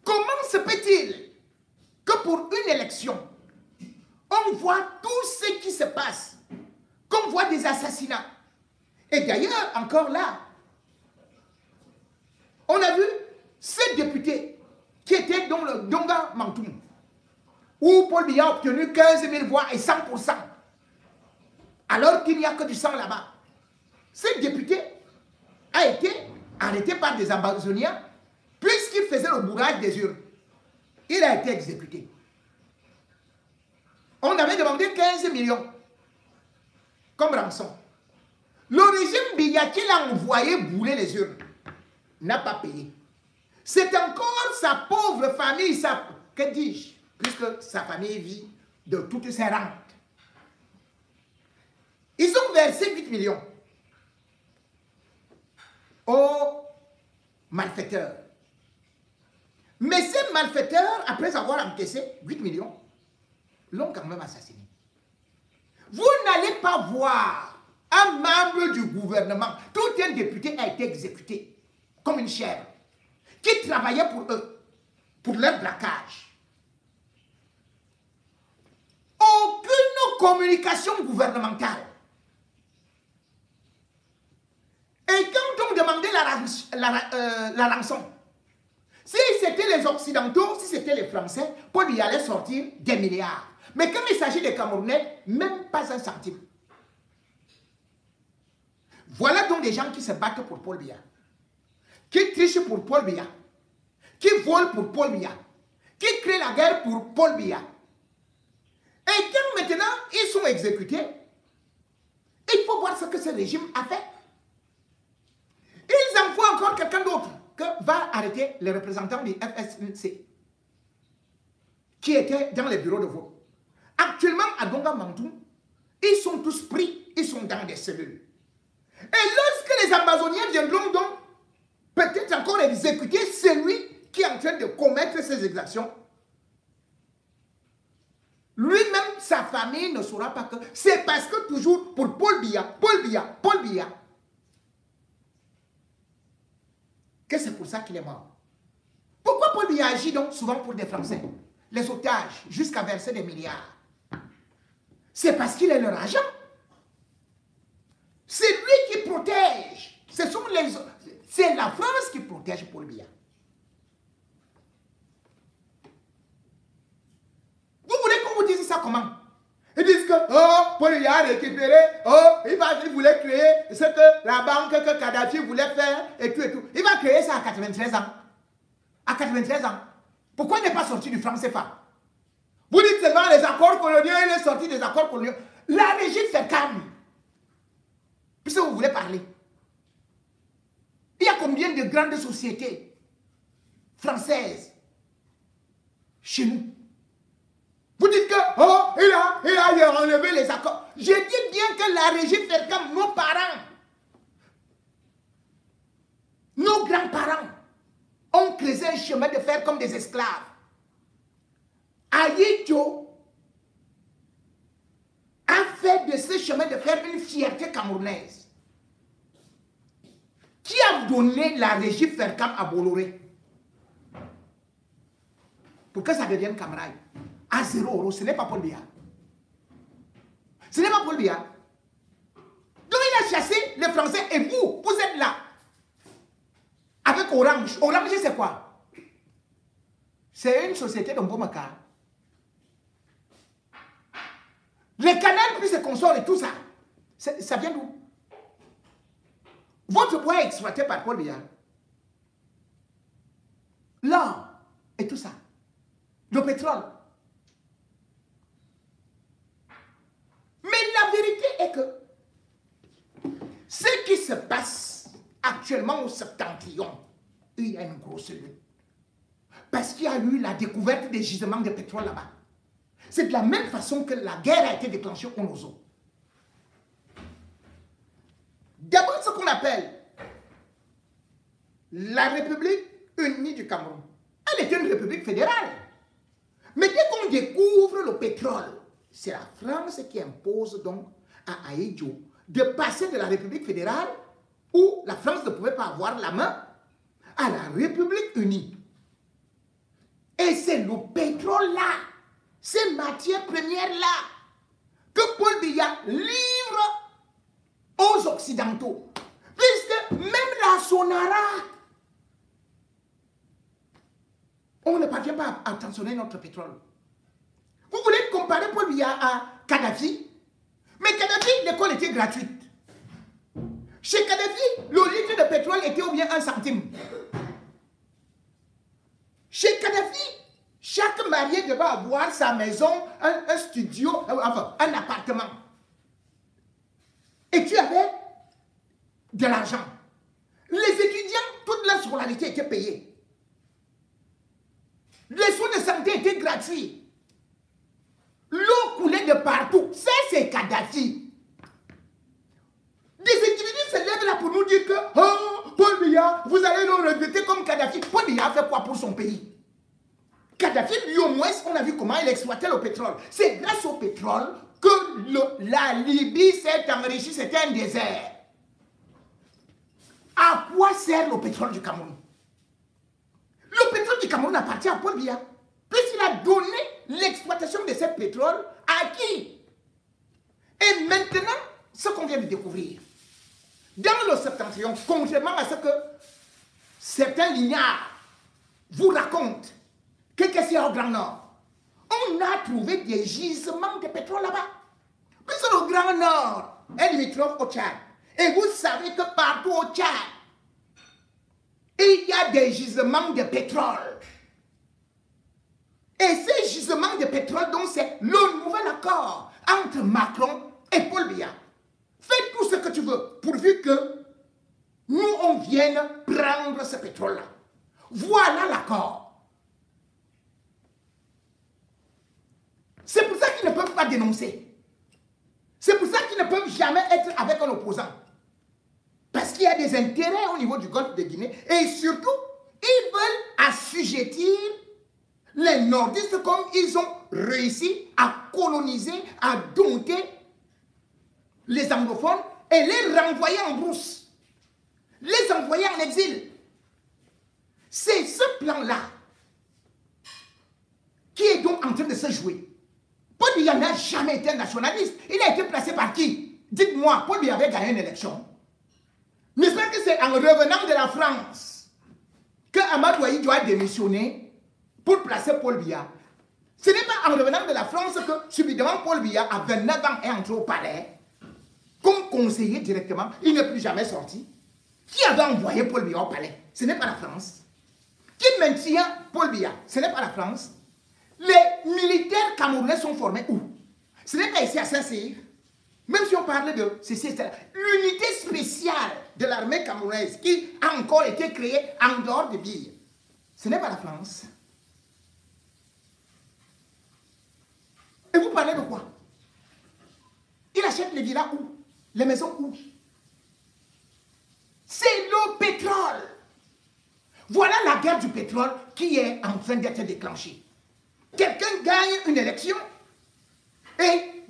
Comment se peut-il que pour une élection, on voit tout ce qui se passe, qu'on voit des assassinats? Et d'ailleurs, encore là, on a vu ce député qui était dans le Donga Mantoum, où Paul Biya a obtenu 15 000 voix et 100%, alors qu'il n'y a que du sang là-bas. Ce député a été arrêté par des Ambazoniens puisqu'il faisait le bourrage des urnes. Il a été exécuté. On avait demandé 15 millions comme rançon. Le régime Biya qui l'a envoyé bouler les urnes n'a pas payé. C'est encore sa pauvre famille, que dis-je, puisque sa famille vit de toutes ses rentes. Ils ont versé 8 millions aux malfaiteurs. Mais ces malfaiteurs, après avoir encaissé 8 millions, l'ont quand même assassiné. Vous n'allez pas voir un membre du gouvernement, tout un député a été exécuté comme une chèvre, qui travaillait pour eux, pour leur braquage. Aucune communication gouvernementale. Et quand on demandait la rançon, si c'était les Occidentaux, si c'était les Français, Paul Biya allait sortir des milliards. Mais quand il s'agit des Camerounais, même pas un centime. Voilà donc des gens qui se battent pour Paul Biya, qui trichent pour Paul Biya, qui volent pour Paul Biya, qui créent la guerre pour Paul Biya. Et quand maintenant ils sont exécutés, il faut voir ce que ce régime a fait. Ils envoient encore quelqu'un d'autre que va arrêter les représentants du FSNC qui étaient dans les bureaux de vote. Actuellement, à Donga Mantoum, ils sont tous pris, ils sont dans des cellules. Et lorsque les Ambazoniens viendront donc peut-être encore exécuter celui qui est en train de commettre ces exactions, lui-même, sa famille ne saura pas que c'est parce que toujours pour Paul Biya, Paul Biya, Paul Biya, que c'est pour ça qu'il est mort. Pourquoi Paul Biya agit donc souvent pour des Français, les otages, jusqu'à verser des milliards? C'est parce qu'il est leur agent. C'est lui qui protège. C'est la France qui protège Paul Biya. Vous voulez qu'on vous dise ça comment? Ils disent que, oh, Paul Biya a récupéré, oh, il voulait créer ce que la banque que Kadhafi voulait faire, et tout et tout. Il va créer ça à 93 ans. À 93 ans. Pourquoi il n'est pas sorti du franc CFA? Vous dites seulement les accords coloniaux, il est sorti des accords coloniaux. La régie fait calme. Puisque vous voulez parler. Il y a combien de grandes sociétés françaises chez nous? Vous dites que, oh, il a enlevé les accords. Je dis bien que la régie fait comme nos parents, nos grands-parents ont creusé un chemin de fer comme des esclaves. Ahidjo a fait de ce chemin de fer une fierté camerounaise. Qui a donné la régie Fercam à Bolloré pour que ça devienne Camrail à 0 €? Ce n'est pas Paul Biya. Ce n'est pas Paul Biya. Donc il a chassé les Français et vous êtes là. Avec Orange. Orange, c'est quoi? C'est une société de Mbomaka. Les canaux plus les consorts et tout ça. Ça vient d'où? Votre bois est exploité par Paul Biya. L'or et tout ça. Le pétrole. Mais la vérité est que ce qui se passe actuellement au Septentrion, il y a une grosse lutte. Parce qu'il y a eu la découverte des gisements de pétrole là-bas. C'est de la même façon que la guerre a été déclenchée au Nozo. D'abord, ce qu'on appelle la République unie du Cameroun. Elle était une république fédérale. Mais dès qu'on découvre le pétrole, c'est la France qui impose donc à Ahidjo de passer de la République fédérale, où la France ne pouvait pas avoir la main, à la République unie. Et c'est le pétrole-là, ces matières premières-là, que Paul Biya livre aux Occidentaux. Puisque même la Sonara, on ne parvient pas à tensionner notre pétrole. Vous voulez comparer Paul Biya à Kadhafi? Mais Kadhafi, l'école était gratuite. Chez Kadhafi, le litre de pétrole était au bien 1 centime. Chez Kadhafi, chaque marié devait avoir sa maison, un studio, enfin, un appartement. Et tu avais de l'argent. Les étudiants, toute leur scolarité était payée. Les soins de santé étaient gratuits. L'eau coulait de partout. Ça, c'est Kadhafi. Des individus se lèvent là pour nous dire que oh, Paul Biya, vous allez nous regretter comme Kadhafi. Paul Biya a fait quoi pour son pays? Kadhafi, lui au moins, on a vu comment il exploitait le pétrole. C'est grâce au pétrole que la Libye s'est enrichie, c'était un désert. À quoi sert le pétrole du Cameroun? Le pétrole du Cameroun appartient à Paul Biya. Puisqu'il a donné l'exploitation de ce pétrole à qui? Et maintenant, ce qu'on vient de découvrir, dans le Septentrion, contrairement à ce que certains lignaires vous racontent, qu'est-ce qu'il y a au Grand Nord? On a trouvé des gisements de pétrole là-bas. Puisque le Grand Nord est limitrophe au Tchad. Et vous savez que partout au Tchad, il y a des gisements de pétrole. Et ces gisements de pétrole, donc c'est le nouvel accord entre Macron et Paul Biya. Fais tout ce que tu veux, pourvu que nous, on vienne prendre ce pétrole-là. Voilà l'accord. C'est pour ça qu'ils ne peuvent pas dénoncer. C'est pour ça qu'ils ne peuvent jamais être avec un opposant. Parce qu'il y a des intérêts au niveau du Golfe de Guinée. Et surtout, ils veulent assujettir les nordistes comme ils ont réussi à coloniser, à dompter les anglophones et les renvoyer en brousse. Les envoyer en exil. C'est ce plan-là qui est donc en train de se jouer. Paul Biya n'a jamais été un nationaliste. Il a été placé par qui? Dites-moi, Paul Biya avait gagné une élection. N'est-ce pas que c'est en revenant de la France que Amadou Ahidjo a démissionné pour placer Paul Biya? Ce n'est pas en revenant de la France que subitement Paul Biya, à 29 ans, est entré au palais comme conseiller directement. Il n'est plus jamais sorti. Qui avait envoyé Paul Biya au palais? Ce n'est pas la France. qui maintient Paul Biya, ce n'est pas la France. Les militaires camerounais sont formés où? Ce n'est pas ici à Saint-Cyr. Même si on parlait de ceci, l'unité spéciale de l'armée camerounaise qui a encore été créée en dehors de Biya. Ce n'est pas la France. Et vous parlez de quoi? Il achète les villas où? Les maisons où? C'est le pétrole. Voilà la guerre du pétrole qui est en train d'être déclenchée. Quelqu'un gagne une élection et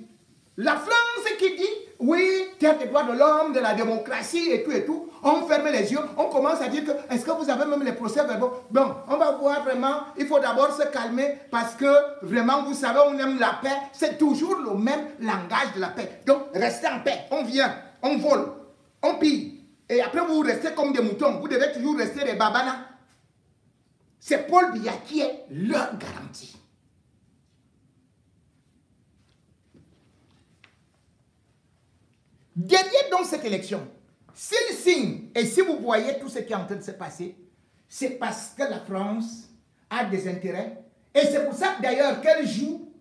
la France qui dit oui, terre des droits de l'homme, de la démocratie et tout, on ferme les yeux, on commence à dire que est-ce que vous avez même les procès verbaux? Bon, on va voir vraiment, il faut d'abord se calmer parce que vraiment, vous savez, on aime la paix, c'est toujours le même langage de la paix. Donc, restez en paix, on vient, on vole, on pille, et après vous restez comme des moutons, vous devez toujours rester des babanas. C'est Paul Biya qui est leur garantie. Derrière donc cette élection, s'il signe, et si vous voyez tout ce qui est en train de se passer, c'est parce que la France a des intérêts. Et c'est pour ça d'ailleurs qu'elle joue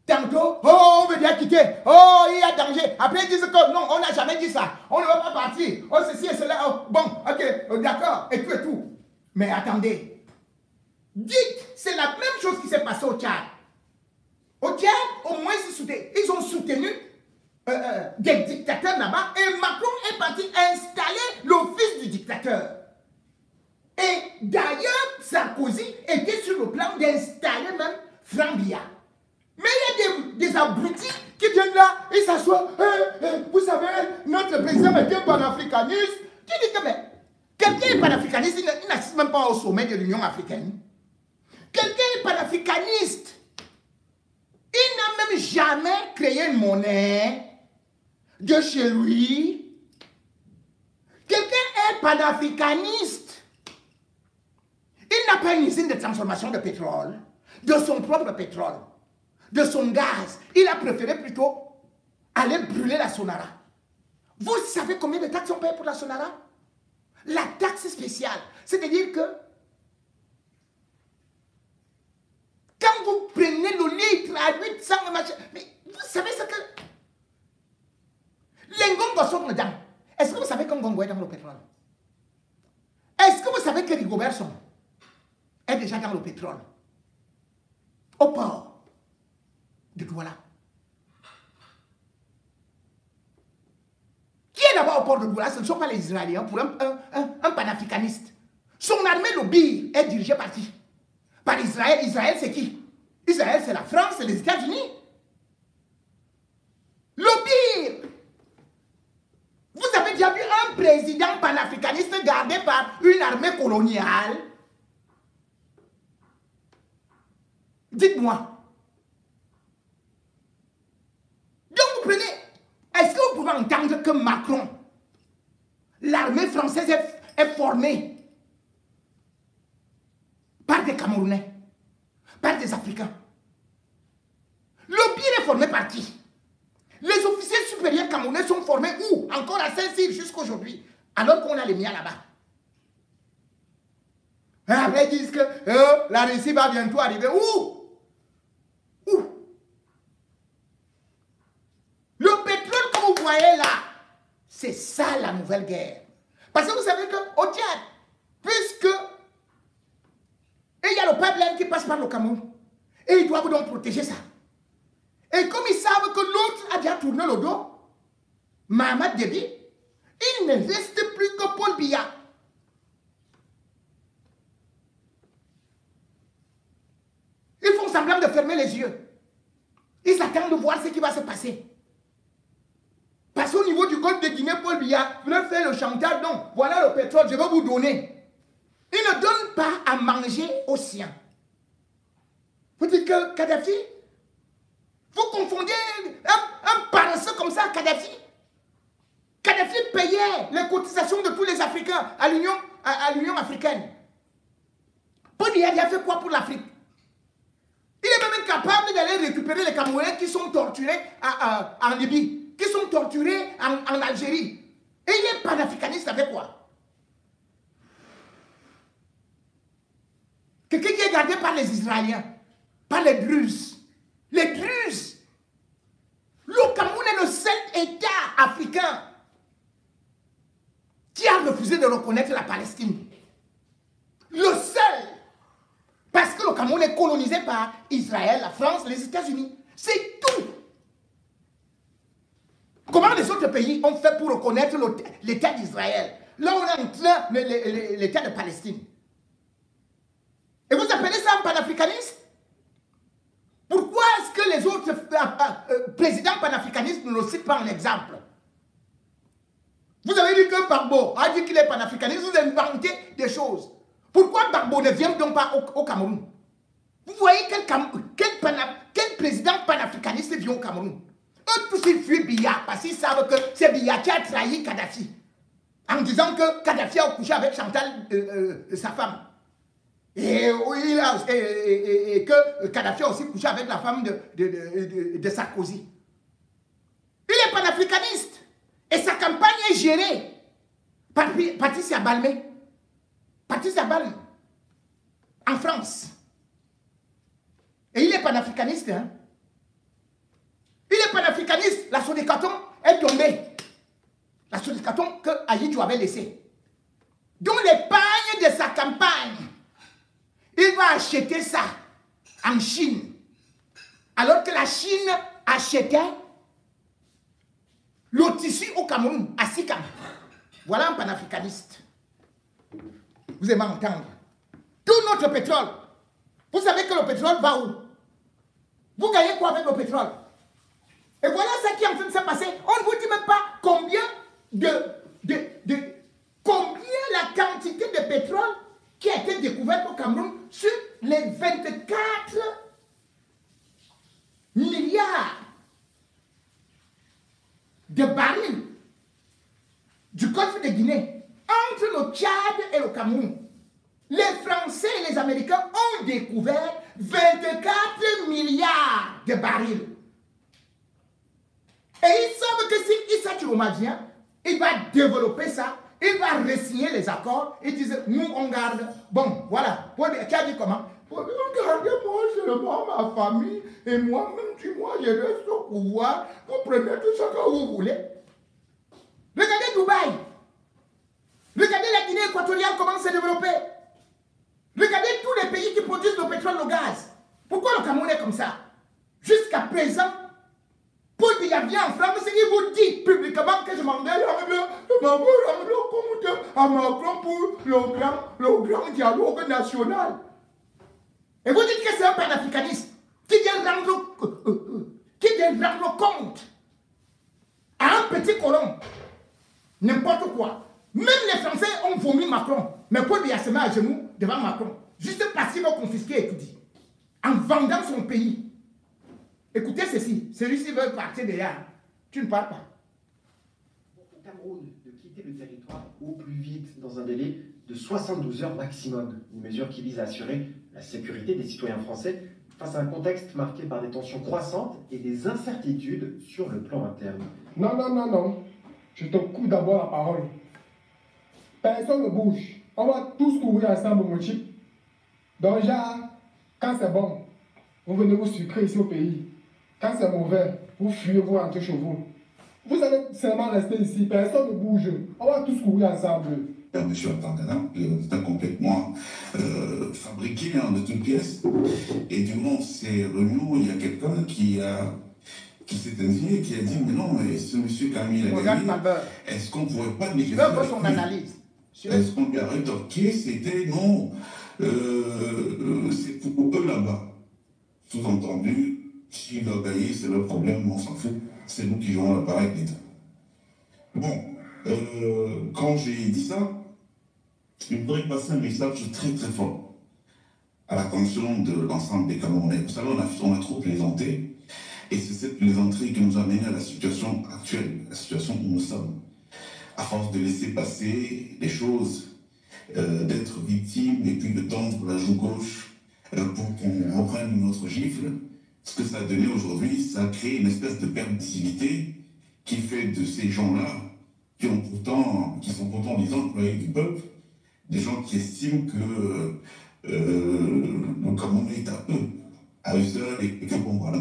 tantôt, oh, on veut bien quitter, oh, il y a danger. Après, ils disent que non, on n'a jamais dit ça, on ne va pas partir, oh, ceci et cela, oh, bon, ok, d'accord, et tout. Mais attendez, dites, c'est la même chose qui s'est passée au Tchad. Au Tchad, au moins, ils ont soutenu des dictateurs là-bas et Macron est parti installer l'office du dictateur. Et d'ailleurs, Sarkozy était sur le plan d'installer même Franck Biya. Mais il y a des abrutis qui viennent là, ils s'assoient. Vous savez, notre président était panafricaniste. Tu dis que mais quelqu'un est panafricaniste, il n'assiste même pas au sommet de l'Union africaine. Quelqu'un est panafricaniste. Il n'a même jamais créé une monnaie de chez lui. Quelqu'un est panafricaniste. Il n'a pas une usine de transformation de pétrole, de son propre pétrole, de son gaz. Il a préféré plutôt aller brûler la Sonara. Vous savez combien de taxes on paye pour la Sonara? La taxe spéciale. C'est-à-dire que quand vous prenez le litre à 800, mais vous savez ce que... Les Ngongos sont dedans. Est-ce que vous savez que Ngongo est dans le pétrole? Est-ce que vous savez que Rigobert Song est déjà dans le pétrole? Au port de Douala. Qui est là-bas au port de Douala? Ce ne sont pas les Israéliens pour un panafricaniste. Son armée, le BIR, est dirigée par qui? Par Israël. Israël, c'est qui? Israël, c'est la France, c'est les États-Unis. Le BIR. Vous avez déjà vu un président panafricaniste gardé par une armée coloniale? Dites-moi. Donc vous prenez... Est-ce que vous pouvez entendre que Macron, l'armée française est formée par des Camerounais, par des Africains? Le BIR est formé par qui? Les officiers supérieurs camerounais sont formés où? Encore à Saint-Cyr jusqu'aujourd'hui, alors qu'on a les miens là-bas. Après, ils disent que la Russie va bientôt arriver. Où? Le pétrole que vous voyez là, c'est ça la nouvelle guerre. Parce que vous savez qu'au Tchad, puisque il y a le pipeline qui passe par le Cameroun, et ils doivent donc protéger ça. Et comme ils savent que l'autre a déjà tourné le dos, Mahamat Déby, il ne reste plus que Paul Biya. Ils font semblant de fermer les yeux. Ils attendent de voir ce qui va se passer. Parce qu'au niveau du golfe de Guinée, Paul Biya veut faire le chantage. Non, voilà le pétrole, je vais vous donner. Il ne donne pas à manger aux siens. Vous dites que Kadhafi, vous confondez un paresseux comme ça, Kadhafi. Kadhafi payait les cotisations de tous les Africains à l'Union africaine. Paul Biya a fait quoi pour l'Afrique? Il est même incapable d'aller récupérer les Camerounais qui sont torturés en Libye, qui sont torturés en Algérie. Et il est panafricaniste avec quoi? gardé par les Israéliens, par les Druzes. Les Druzes. Le Cameroun est le seul État africain qui a refusé de reconnaître la Palestine. Le seul. Parce que le Cameroun est colonisé par Israël, la France, les États-Unis. C'est tout. Comment les autres pays ont fait pour reconnaître l'État d'Israël? Là, on est en train l'État de Palestine. Et vous appelez ça un panafricaniste? Pourquoi est-ce que les autres présidents panafricanistes ne le citent pas en exemple? Vous avez dit que Gbagbo a dit qu'il est panafricaniste, vous inventez des choses. Pourquoi Gbagbo ne vient donc pas au Cameroun? Vous voyez quel président panafricaniste vient au Cameroun? Eux tous ils fuient Biya parce qu'ils savent que c'est Biya qui a trahi Kadhafi. En disant que Kadhafi a couché avec Chantal, sa femme. Et que Kadhafi a aussi couché avec la femme de Sarkozy. Il est panafricaniste. Et sa campagne est gérée par Patricia Balmé. Patricia Balmé. En France. Et il est panafricaniste. Hein? Il est panafricaniste. La Sodekaton est tombée. La Sodekaton que Ayidjo avait laissée. Donc l'épargne de sa campagne, il va acheter ça en Chine. Alors que la Chine achetait le tissu au Cameroun, à Sikam. Voilà un panafricaniste. Vous aimez entendre. Tout notre pétrole. Vous savez que le pétrole va où? Vous gagnez quoi avec le pétrole? Et voilà ce qui est en train de se passer. On ne vous dit même pas combien combien la quantité de pétrole qui a été découverte au Cameroun sur les 24 milliards de barils du golfe de Guinée entre le Tchad et le Cameroun. Les Français et les Américains ont découvert 24 milliards de barils. Et ils savent que si Issa Chiroma vient, il va développer ça, il va re-signer les accords, ils disent, nous on garde. Bon, voilà. Qui a dit comment? Regardez-moi seulement ma famille, et moi-même, si moi je reste au pouvoir, vous prenez tout ce que vous voulez. Regardez Dubaï. Regardez la Guinée équatoriale, comment c'est développé. Regardez tous les pays qui produisent le pétrole, le gaz. Pourquoi le Cameroun est comme ça? Jusqu'à présent, Paul Biya vient en France et il vous dit publiquement que je m'engage à Macron pour le grand dialogue national. Et vous dites que c'est un panafricaniste qui vient rendre compte à un petit colon. N'importe quoi. Même les Français ont vomi Macron. Mais Paul Biya se met à genoux devant Macron. Juste parce qu'il va confisquer et tout dit. En vendant son pays. Écoutez ceci. Celui-ci veut partir derrière. Tu ne parles pas.
Au Cameroun, de quitter le territoire au plus vite dans un délai de 72 heures maximum. Une mesure qui vise à assurer la sécurité des citoyens français face à un contexte marqué par des tensions croissantes et des incertitudes sur le plan interne.
Non, non, non, non. Je te coupe d'abord la parole. Personne ne bouge. On va tous courir ensemble, mon chip. Donc, déjà, quand c'est bon, vous venez vous sucrer ici au pays. Quand c'est mauvais, vous fuyez, vous rentrez chez vous. Vous allez seulement rester ici. Personne ne bouge. On va tous courir ensemble.
Monsieur Atangana, c'est complètement fabriqué de toutes pièces. Et durant ces réunions, il y a quelqu'un qui s'est indigné, qui a dit, mais non, mais ce monsieur Camille a gagné, est-ce qu'on ne pourrait pas négocier avec
son
lui?
analyse.
Est-ce qu'on lui a rétorqué? C'était non, c'est pour eux là-bas. Sous-entendu, s'il doit gagner, c'est leur problème, on s'en fout. C'est nous qui jouons l'appareil avec l'État. Bon, quand j'ai dit ça, il faudrait passer un message très très fort à l'attention de l'ensemble des Camerounais. Vous savez, on a trop plaisanté, et c'est cette plaisanterie qui nous a mené à la situation actuelle, la situation où nous sommes. À force de laisser passer les choses, d'être victime et puis de tendre la joue gauche pour qu'on reprenne notre gifle, ce que ça a donné aujourd'hui, ça a créé une espèce de permissivité qui fait de ces gens-là, qui sont pourtant, disons, employés du peuple, des gens qui estiment que le Cameroun est à eux seuls, et que bon, voilà,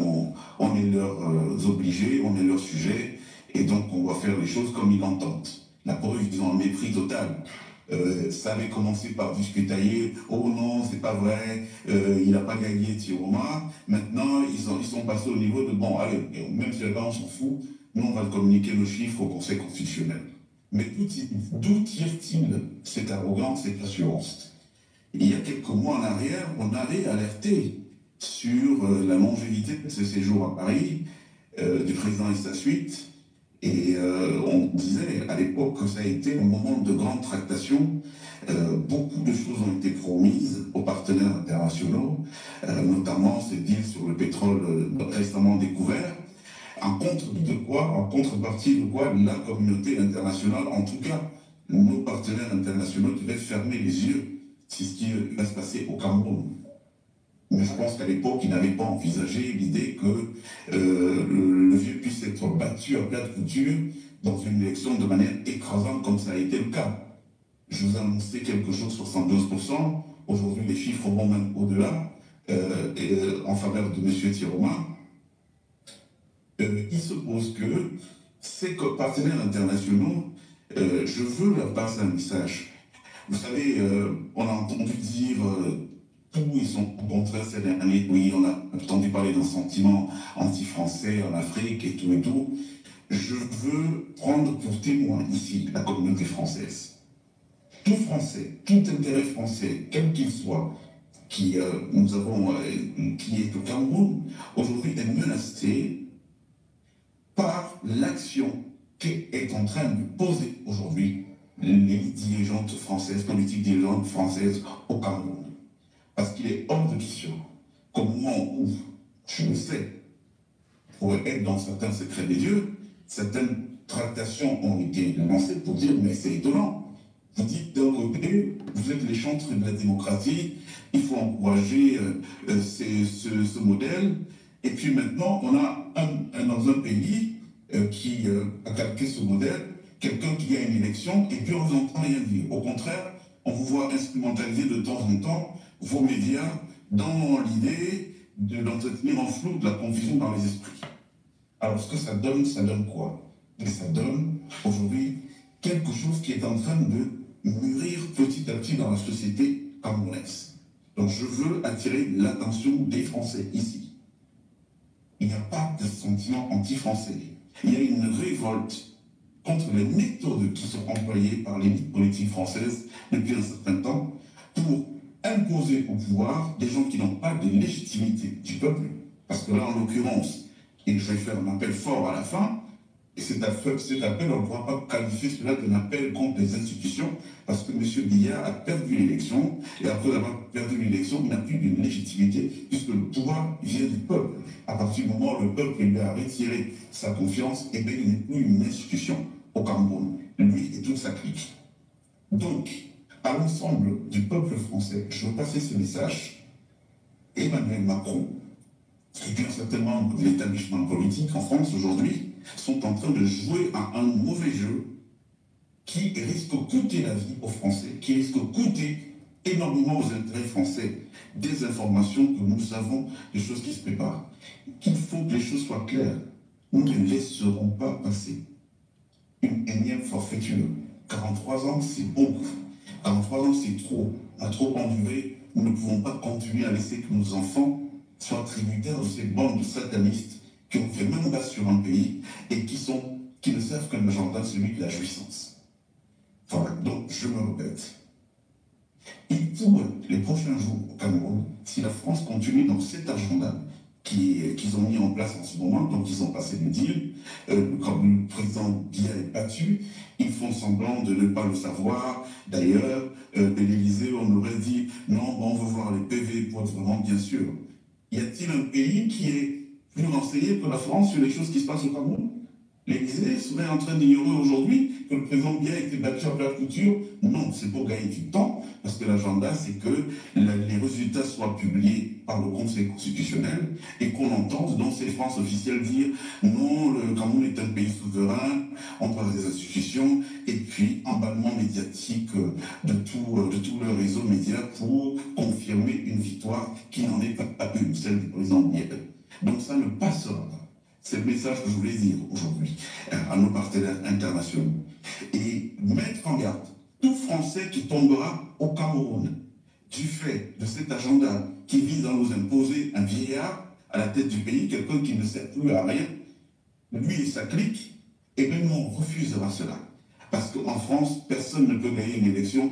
on est leurs obligés, on est leur sujet, et donc on va faire les choses comme ils l'entendent. La preuve, ils ont un mépris total. Ça avait commencé par discutailler, oh non, c'est pas vrai, il n'a pas gagné Tiroma. Maintenant, ils sont passés au niveau de, bon, allez, même si là-bas on s'en fout, nous on va communiquer nos chiffres au Conseil constitutionnel. Mais d'où tire-t-il cette arrogance, cette assurance? Il y a quelques mois en arrière, on avait alerté sur la longévité de ce séjour à Paris du président et sa suite. Et on disait à l'époque que ça a été un moment de grande tractation. Beaucoup de choses ont été promises aux partenaires internationaux, notamment ces deals sur le pétrole récemment découvert. En contrepartie de quoi la communauté internationale, en tout cas nos partenaires internationaux, devaient fermer les yeux sur ce qui va se passer au Cameroun. Mais je pense qu'à l'époque, ils n'avaient pas envisagé l'idée que le vieux puisse être battu à plat de couture dans une élection de manière écrasante comme ça a été le cas. Je vous ai annoncé quelque chose sur 112%. Aujourd'hui, les chiffres vont même au-delà en faveur de M. Tiroma. Il se pose que ces partenaires internationaux, je veux leur passer un message. Vous savez, on a entendu dire où ils sont contraires ces derniers. Oui, on a entendu parler d'un sentiment anti-français en Afrique et tout et tout. Je veux prendre pour témoin ici la communauté française. Tout Français, tout intérêt français, quel qu'il soit, qui est au Cameroun, aujourd'hui est menacé par l'action qu'est en train de poser aujourd'hui l'élite dirigeante française, politique dirigeante française au Cameroun. Parce qu'il est hors de question qu'au moment où, je le sais, pour être dans certains secrets des dieux, certaines tractations ont été lancées pour dire mais c'est étonnant. Vous dites d'un côté, vous êtes les chantres de la démocratie, il faut encourager ce modèle, et puis maintenant on a dans un pays qui a calqué ce modèle, quelqu'un qui a une élection, et puis on ne vous entend rien dire. Au contraire, on vous voit instrumentaliser de temps en temps vos médias dans l'idée d'entretenir en flou de la confusion dans les esprits. Alors ce que ça donne quoi? Et ça donne aujourd'hui quelque chose qui est en train de mûrir petit à petit dans la société camerounaise. Donc je veux attirer l'attention des Français ici. Il n'y a pas de sentiment anti-français. Il y a une révolte contre les méthodes qui sont employées par l'élite politique française depuis un certain temps pour imposer au pouvoir des gens qui n'ont pas de légitimité du peuple. Parce que là, en l'occurrence, et je vais faire un appel fort à la fin, et cet appel, on ne pourra pas qualifier cela d'un appel contre les institutions, parce que M. Biya a perdu l'élection, et après avoir perdu l'élection, il n'a plus de légitimité, puisque le pouvoir vient du peuple. À partir du moment où le peuple lui a retiré sa confiance, eh bien, il n'est plus une institution au Cameroun, lui et toute sa clique. Donc, à l'ensemble du peuple français, je veux passer ce message. Emmanuel Macron, et bien certainement de l'établissement politique en France aujourd'hui, sont en train de jouer à un mauvais jeu qui risque de coûter la vie aux Français, qui risque de coûter énormément aux intérêts français, des informations que nous avons, des choses qui se préparent. Il faut que les choses soient claires. Nous ne laisserons pas passer une énième forfaiture. 43 ans, c'est beaucoup. 43 ans, c'est trop. On a trop enduré. Nous ne pouvons pas continuer à laisser que nos enfants soient tributaires de ces bandes de satanistes qui ont fait même bas sur un pays et qui ne servent qu'un agenda, celui de la jouissance. Voilà, donc je me répète. Et pour les prochains jours au Cameroun, si la France continue dans cet agenda qu'ils ont mis en place en ce moment, donc ils ont passé le deal, comme le président Biya est battu, ils font semblant de ne pas le savoir. D'ailleurs, de l'Élysée, on aurait dit non, on veut voir les PV pour être vraiment bien sûr. Y a-t-il un pays qui est plus renseigné que la France sur les choses qui se passent au Cameroun? L'Élysée serait en train d'ignorer aujourd'hui que le président Biya a été battu à plat de couture? Non, c'est pour gagner du temps, parce que l'agenda, c'est que les résultats soient publiés par le Conseil constitutionnel et qu'on entende dans ces France officielles dire non, le Cameroun est un pays souverain, on parle des institutions, et puis emballement médiatique de tout le réseau média pour confirmer à nos partenaires internationaux et mettre en garde tout Français qui tombera au Cameroun du fait de cet agenda qui vise à nous imposer un vieillard à la tête du pays, quelqu'un qui ne sert plus à rien, lui et sa clique, et bien nous on refusera cela. Parce qu'en France, personne ne peut gagner une élection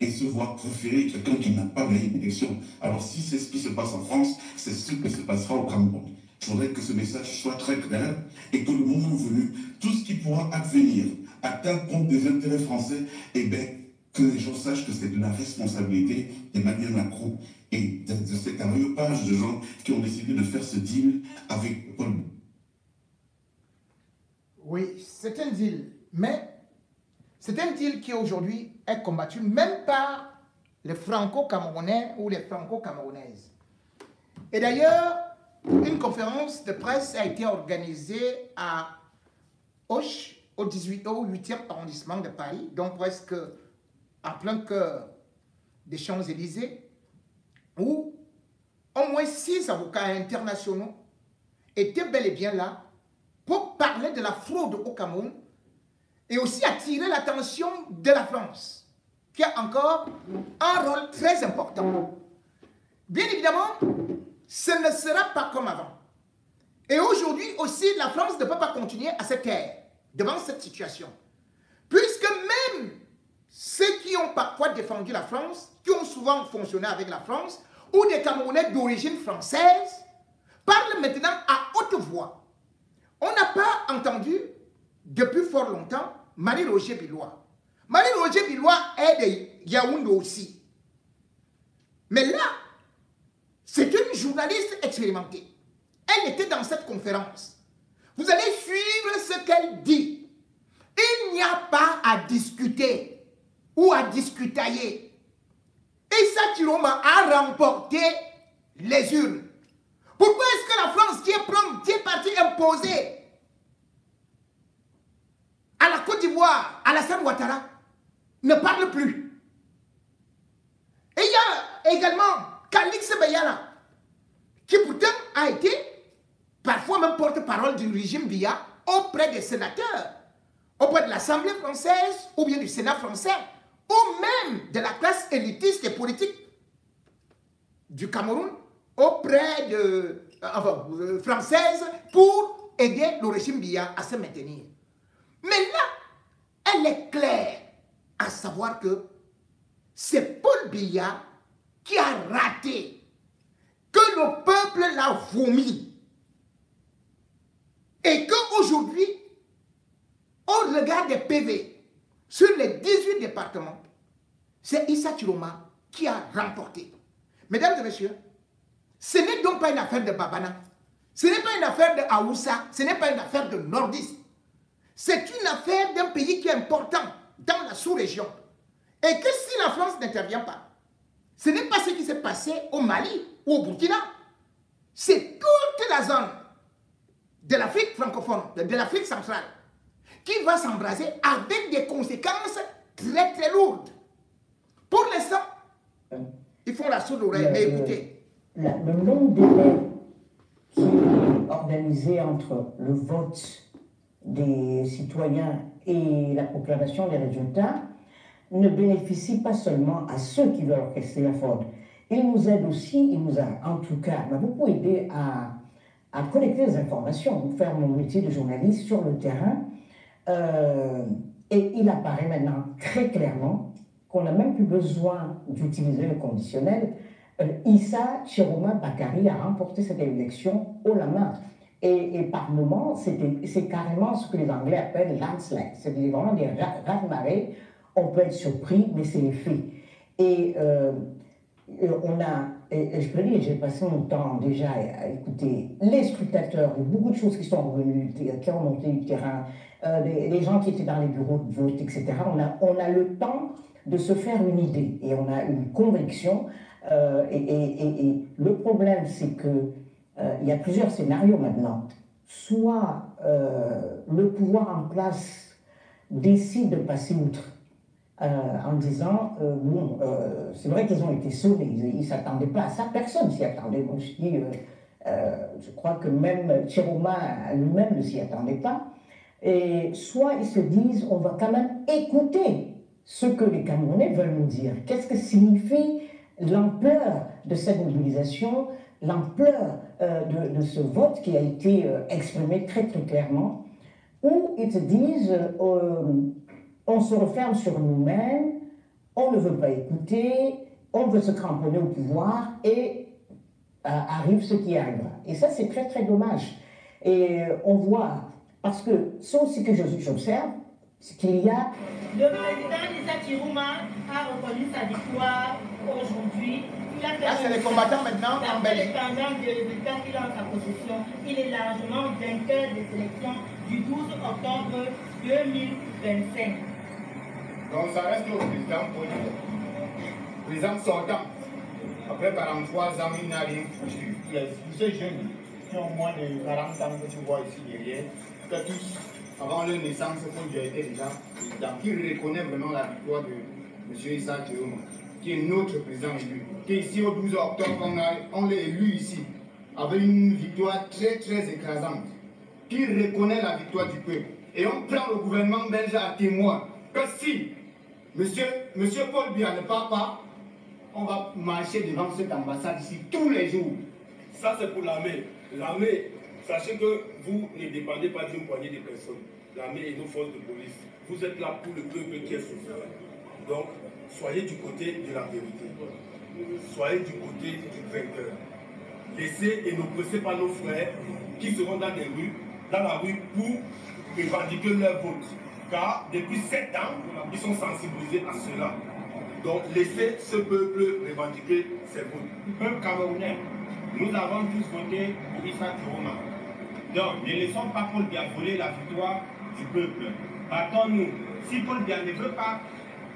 et se voir préférer quelqu'un qui n'a pas gagné une élection. Alors si c'est ce qui se passe en France, c'est ce qui se passera au Cameroun. Je voudrais que ce message soit très clair et que le moment venu, tout ce qui pourra advenir atteindre compte des intérêts français, eh bien, que les gens sachent que c'est de la responsabilité d'Emmanuel Macron et de cet aréopage de gens qui ont décidé de faire ce deal avec Paul.
Oui, c'est un deal, mais c'est un deal qui aujourd'hui est combattu même par les franco-camerounais ou les franco-camerounaises. Et d'ailleurs, une conférence de presse a été organisée à Auch, au 8e arrondissement de Paris, donc presque en plein cœur des Champs-Élysées, où au moins 6 avocats internationaux étaient bel et bien là pour parler de la fraude au Cameroun et aussi attirer l'attention de la France, qui a encore un rôle très important. Bien évidemment, ce ne sera pas comme avant. Et aujourd'hui aussi, la France ne peut pas continuer à se taire devant cette situation. Puisque même ceux qui ont parfois défendu la France, qui ont souvent fonctionné avec la France, ou des Camerounais d'origine française, parlent maintenant à haute voix. On n'a pas entendu, depuis fort longtemps, Marie-Roger Bilois. Marie-Roger Bilois est de Yaoundé aussi. Mais là, c'est une journaliste expérimentée. Elle était dans cette conférence. Vous allez suivre ce qu'elle dit. Il n'y a pas à discuter ou à discutailler. Issa Chiroma a remporté les urnes. Pourquoi est-ce que la France, qui est partie imposer à la Côte d'Ivoire, à Alassane Ouattara, ne parle plus? Et il y a également Calix Bayala, qui pourtant a été parfois même porte-parole du régime Biya auprès des sénateurs, auprès de l'Assemblée française ou bien du Sénat français, ou même de la classe élitiste et politique du Cameroun auprès de française pour aider le régime Biya à se maintenir. Mais là, elle est claire à savoir que c'est Paul Biya qui a raté, que le peuple l'a vomi. Et qu'aujourd'hui, au regard des PV, sur les 18 départements, c'est Issa Chiroma qui a remporté. Mesdames et messieurs, ce n'est donc pas une affaire de Babana, ce n'est pas une affaire de Aoussa, ce n'est pas une affaire de nordistes. C'est une affaire d'un pays qui est important dans la sous-région. Et que si la France n'intervient pas, ce n'est pas ce qui s'est passé au Mali ou au Burkina. C'est toute la zone de l'Afrique francophone, de l'Afrique centrale, qui va s'embraser avec des conséquences très très lourdes. Pour l'instant, ils font la sourde oreille, mais écoutez.
Le long délai qui est organisé entre le vote des citoyens et la proclamation des résultats ne bénéficie pas seulement à ceux qui veulent orchestrer la fraude. Il nous aide aussi, il nous a en tout cas beaucoup aidé à collecter des informations, faire mon métier de journaliste sur le terrain. Et il apparaît maintenant très clairement qu'on n'a même plus besoin d'utiliser le conditionnel. Issa Chiroma Bakary a remporté cette élection haut la main. Et par moments, c'est carrément ce que les Anglais appellent landslide. C'est vraiment des raz-de-marée. On peut être surpris, mais c'est les faits. Et je peux dire, j'ai passé mon temps déjà à écouter les scrutateurs, beaucoup de choses qui sont revenues, qui ont monté du terrain, les gens qui étaient dans les bureaux de vote, etc. On a le temps de se faire une idée et on a une conviction. Et le problème, c'est que il y a plusieurs scénarios maintenant. Soit le pouvoir en place décide de passer outre en disant bon, c'est vrai qu'ils ont été sonnés, ils ne s'attendaient pas à ça, personne ne s'y attendait. Bon, je crois que même Chiroma lui-même ne s'y attendait pas. Et soit ils se disent, on va quand même écouter ce que les Camerounais veulent nous dire. Qu'est-ce que signifie l'ampleur de cette mobilisation, l'ampleur de ce vote qui a été exprimé très très clairement, où ils se disent, on se referme sur nous-mêmes, on ne veut pas écouter, on veut se cramponner au pouvoir et arrive ce qui arrive. Et ça, c'est très très dommage. Et on voit, parce que ce aussi que j'observe, c'est qu'il y a...
Le président Issa Chirouma a reconnu sa victoire aujourd'hui.
Là, c'est les combattants maintenant en Belgique.
Indépendant des résultats qu'il a en sa possession, il est largement vainqueur des élections du 12 octobre 2025.
Donc ça reste au président politique. Président sortant. Après 43 ans, il n'a rien foutu. Il y a ces jeunes qui ont moins de 40 ans que tu vois ici derrière, que tous, avant leur naissance, ont déjà été déjà présidents, qui reconnaît vraiment la victoire de M. Issa Chirouma, qui est notre président élu. Qui ici au 12 octobre, on l'a élu ici, avec une victoire très très écrasante, qui reconnaît la victoire du peuple. Et on prend le gouvernement belge à témoin que si Monsieur Paul Biya ne part pas, on va marcher devant cette ambassade ici tous les jours.
Ça, c'est pour l'armée. L'armée, sachez que vous ne dépendez pas d'une poignée de personnes. L'armée et nos forces de police. Vous êtes là pour le peuple qui est souffrant. Donc, soyez du côté de la vérité. Soyez du côté du vainqueur. Laissez et ne pressez pas nos frères qui seront dans la rue pour revendiquer leur vote. Car depuis 7 ans, ils sont sensibilisés à cela. Donc laissez ce peuple revendiquer ses votes. Peuple camerounais, nous avons tous voté pour Issa Chirouma. Donc ne laissons pas Paul Biya voler la victoire du peuple. Battons-nous. Si Paul Biya ne veut pas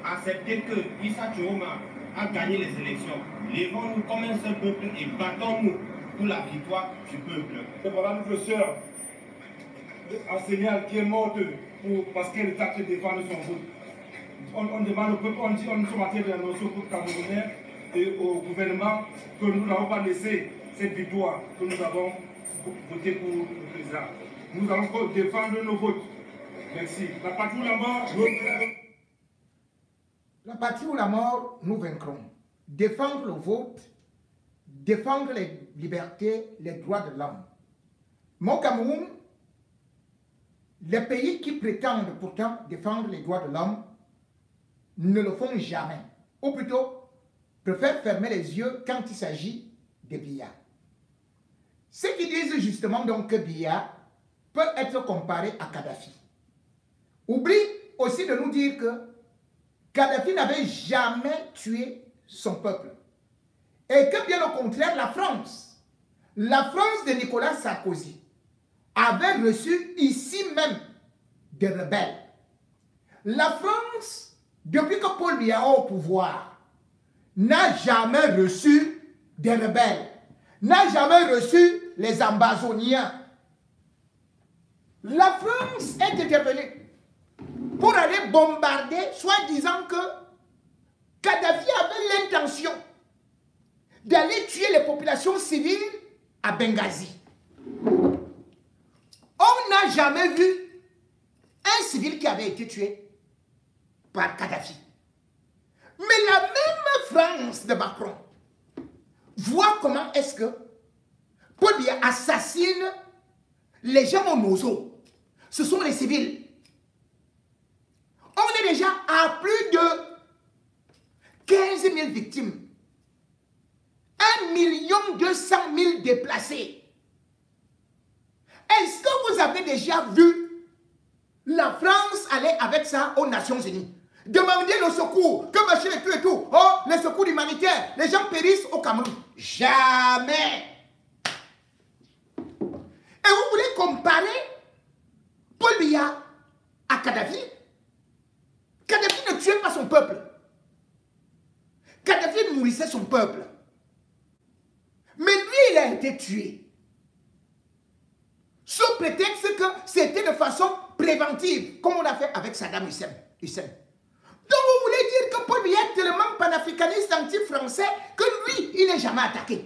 accepter que Issa Chirouma a gagné les élections, levons-nous comme un seul peuple et battons-nous pour la victoire du peuple. Et voilà notre sœur enseignante qui est morte parce qu'elle tâche de défendre son vote. On demande au peuple, on dit, on sommes en train d'annoncer au peuple camerounais et au gouvernement que nous n'avons pas laissé cette victoire que nous avons voté pour le président. Nous allons défendre nos votes. Merci. La patrie ou la mort, nous vaincrons.
La patrie ou la mort, nous vaincrons. Défendre le vote, défendre les libertés, les droits de l'homme. Mon Cameroun, les pays qui prétendent pourtant défendre les droits de l'homme ne le font jamais. Ou plutôt, préfèrent fermer les yeux quand il s'agit de Biya. Ceux qui disent justement donc que Biya peut être comparé à Kadhafi oublient aussi de nous dire que Kadhafi n'avait jamais tué son peuple. Et que bien au contraire, la France de Nicolas Sarkozy avait reçu ici même des rebelles. La France, depuis que Paul Biya est au pouvoir, n'a jamais reçu des rebelles, n'a jamais reçu les Ambazoniens. La France est intervenue pour aller bombarder, soi-disant que Kadhafi avait l'intention d'aller tuer les populations civiles à Benghazi. On n'a jamais vu un civil qui avait été tué par Kadhafi. Mais la même France de Macron voit comment est-ce que Paul Biya assassine les gens au Mozo. Ce sont les civils. On est déjà à plus de 15 000 victimes. 1 200 000 déplacés. Est-ce que vous avez déjà vu la France aller avec ça aux Nations Unies? Demander le secours, que machin et tout et tout. Oh, les secours humanitaires, les gens périssent au Cameroun. Jamais. Et vous voulez comparer Paul Biya à Kadhafi? Kadhafi ne tuait pas son peuple. Kadhafi nourrissait son peuple. Mais lui, il a été tué. Sous prétexte que c'était de façon préventive, comme on a fait avec Saddam Hussein. Donc vous voulez dire que Paul Biya est tellement panafricaniste anti-français que lui, il n'est jamais attaqué.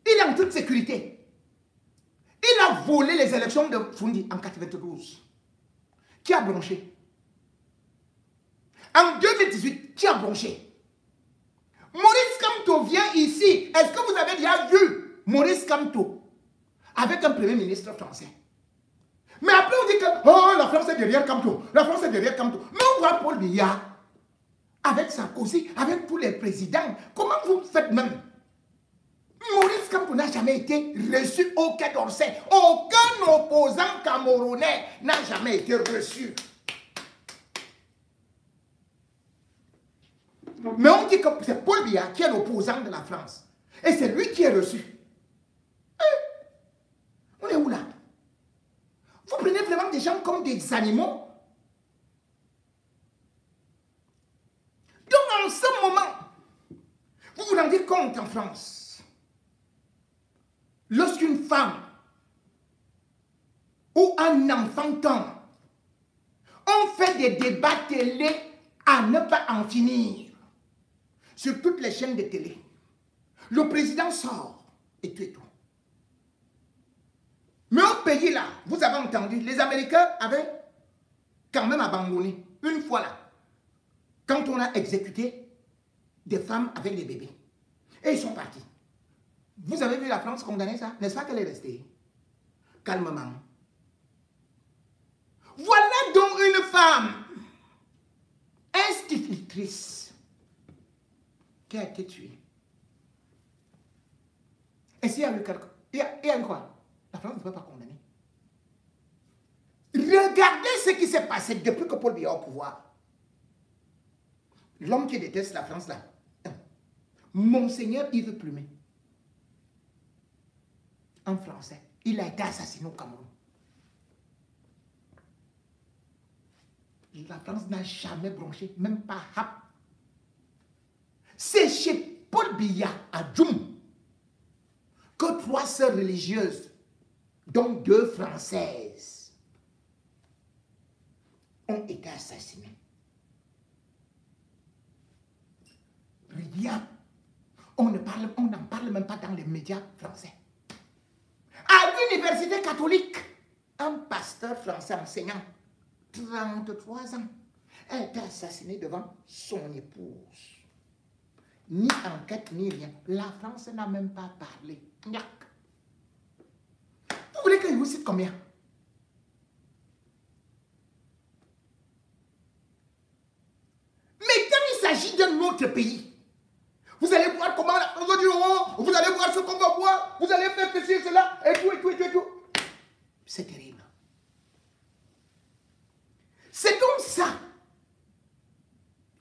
Il est en toute sécurité. Il a volé les élections de Fundi en 92. Qui a bronché? En 2018, qui a bronché? Maurice Kamto vient ici. Est-ce que vous avez déjà vu Maurice Kamto avec un premier ministre français? Mais après on dit que oh, la France est derrière Kamto. La France est derrière Kamto. Mais on voit Paul Biya avec Sarkozy, avec tous les présidents. Comment vous faites même? Maurice Kamto n'a jamais été reçu au Quai d'Orsay. Aucun opposant camerounais n'a jamais été reçu. Mais on dit que c'est Paul Biya qui est l'opposant de la France. Et c'est lui qui est reçu. On est où là? Vous prenez vraiment des gens comme des animaux. Donc en ce moment, vous vous rendez compte en France, lorsqu'une femme ou un enfant tombe, on fait des débats télé à ne pas en finir. Sur toutes les chaînes de télé. Le président sort et tout et tout. Mais au pays là, vous avez entendu, les Américains avaient quand même abandonné, une fois là, quand on a exécuté des femmes avec des bébés. Et ils sont partis. Vous avez vu la France condamner ça? N'est-ce pas qu'elle est restée? Calmement. Voilà donc une femme institutrice qui a été tuée. Et s'il y a eu quelqu'un, il y a eu quoi? La France ne peut pas condamner. Regardez ce qui s'est passé depuis que Paul Biya est au pouvoir. L'homme qui déteste la France là, Monseigneur Yves Plumet, en français, il a été assassiné au Cameroun. La France n'a jamais bronché, même pas hap. C'est chez Paul Biya à Djoum que 3 sœurs religieuses, dont 2 françaises, ont été assassinées. Rien. On n'en parle même pas dans les médias français. À l'université catholique, un pasteur français enseignant, 33 ans, a été assassiné devant son épouse. Ni enquête, ni rien. La France n'a même pas parlé. Vous voulez que je vous cite combien? Mais quand il s'agit d'un autre pays, vous allez voir comment la France va dire, oh, vous allez voir ce qu'on va voir, vous allez faire ceci et cela, et tout, et tout, et tout, et tout. C'est terrible. C'est donc ça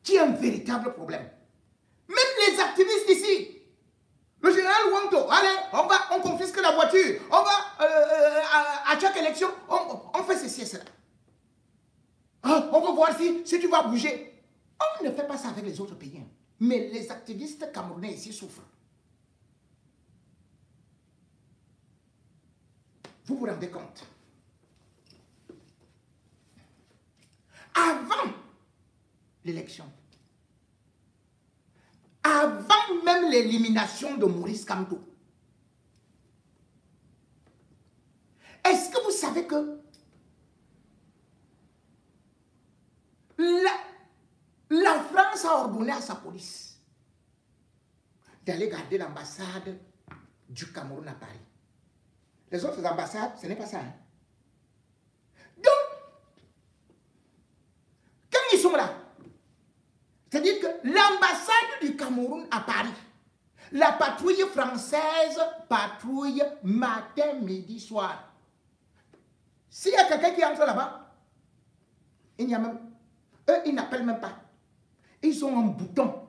qui est un véritable problème. Même les activistes ici, le général Wanto, allez, on confisque la voiture, on va à chaque élection, on fait ceci et cela. On va voir si tu vas bouger. On ne fait pas ça avec les autres pays. Mais les activistes camerounais ici souffrent. Vous vous rendez compte? Avant l'élection, avant même l'élimination de Maurice Kamto, est-ce que vous savez que la France a ordonné à sa police d'aller garder l'ambassade du Cameroun à Paris? Les autres ambassades, ce n'est pas ça. Hein? Donc, quand ils sont là, c'est-à-dire que l'ambassade du Cameroun à Paris, la patrouille française patrouille matin, midi, soir. S'il y a quelqu'un qui entre là-bas, il n'y a même... Eux, ils n'appellent même pas. Ils ont un bouton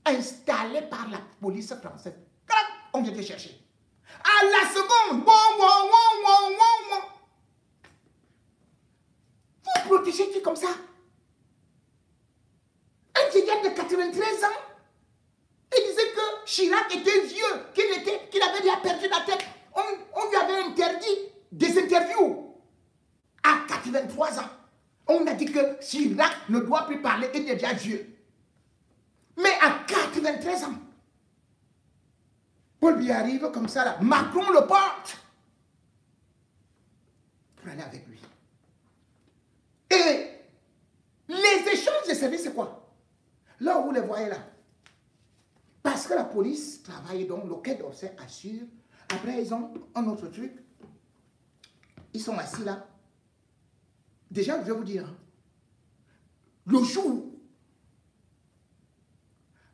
installé par la police française. On vient te chercher. À la seconde, vous protégez qui comme ça? Un vieillard de 93 ans, il disait que Chirac était vieux, qu'il avait déjà perdu la tête. On lui avait interdit des interviews. À 83 ans, on a dit que Chirac ne doit plus parler, il est déjà vieux. Mais à 93 ans, Paul Biya arrive comme ça là. Macron le porte. aller avec lui. Et les échanges de services, c'est quoi? Là où vous les voyez là. Parce que la police travaille, donc le Quai d'Orsay assure. Après, ils ont un autre truc. Ils sont assis là. Déjà, je vais vous dire, le jour,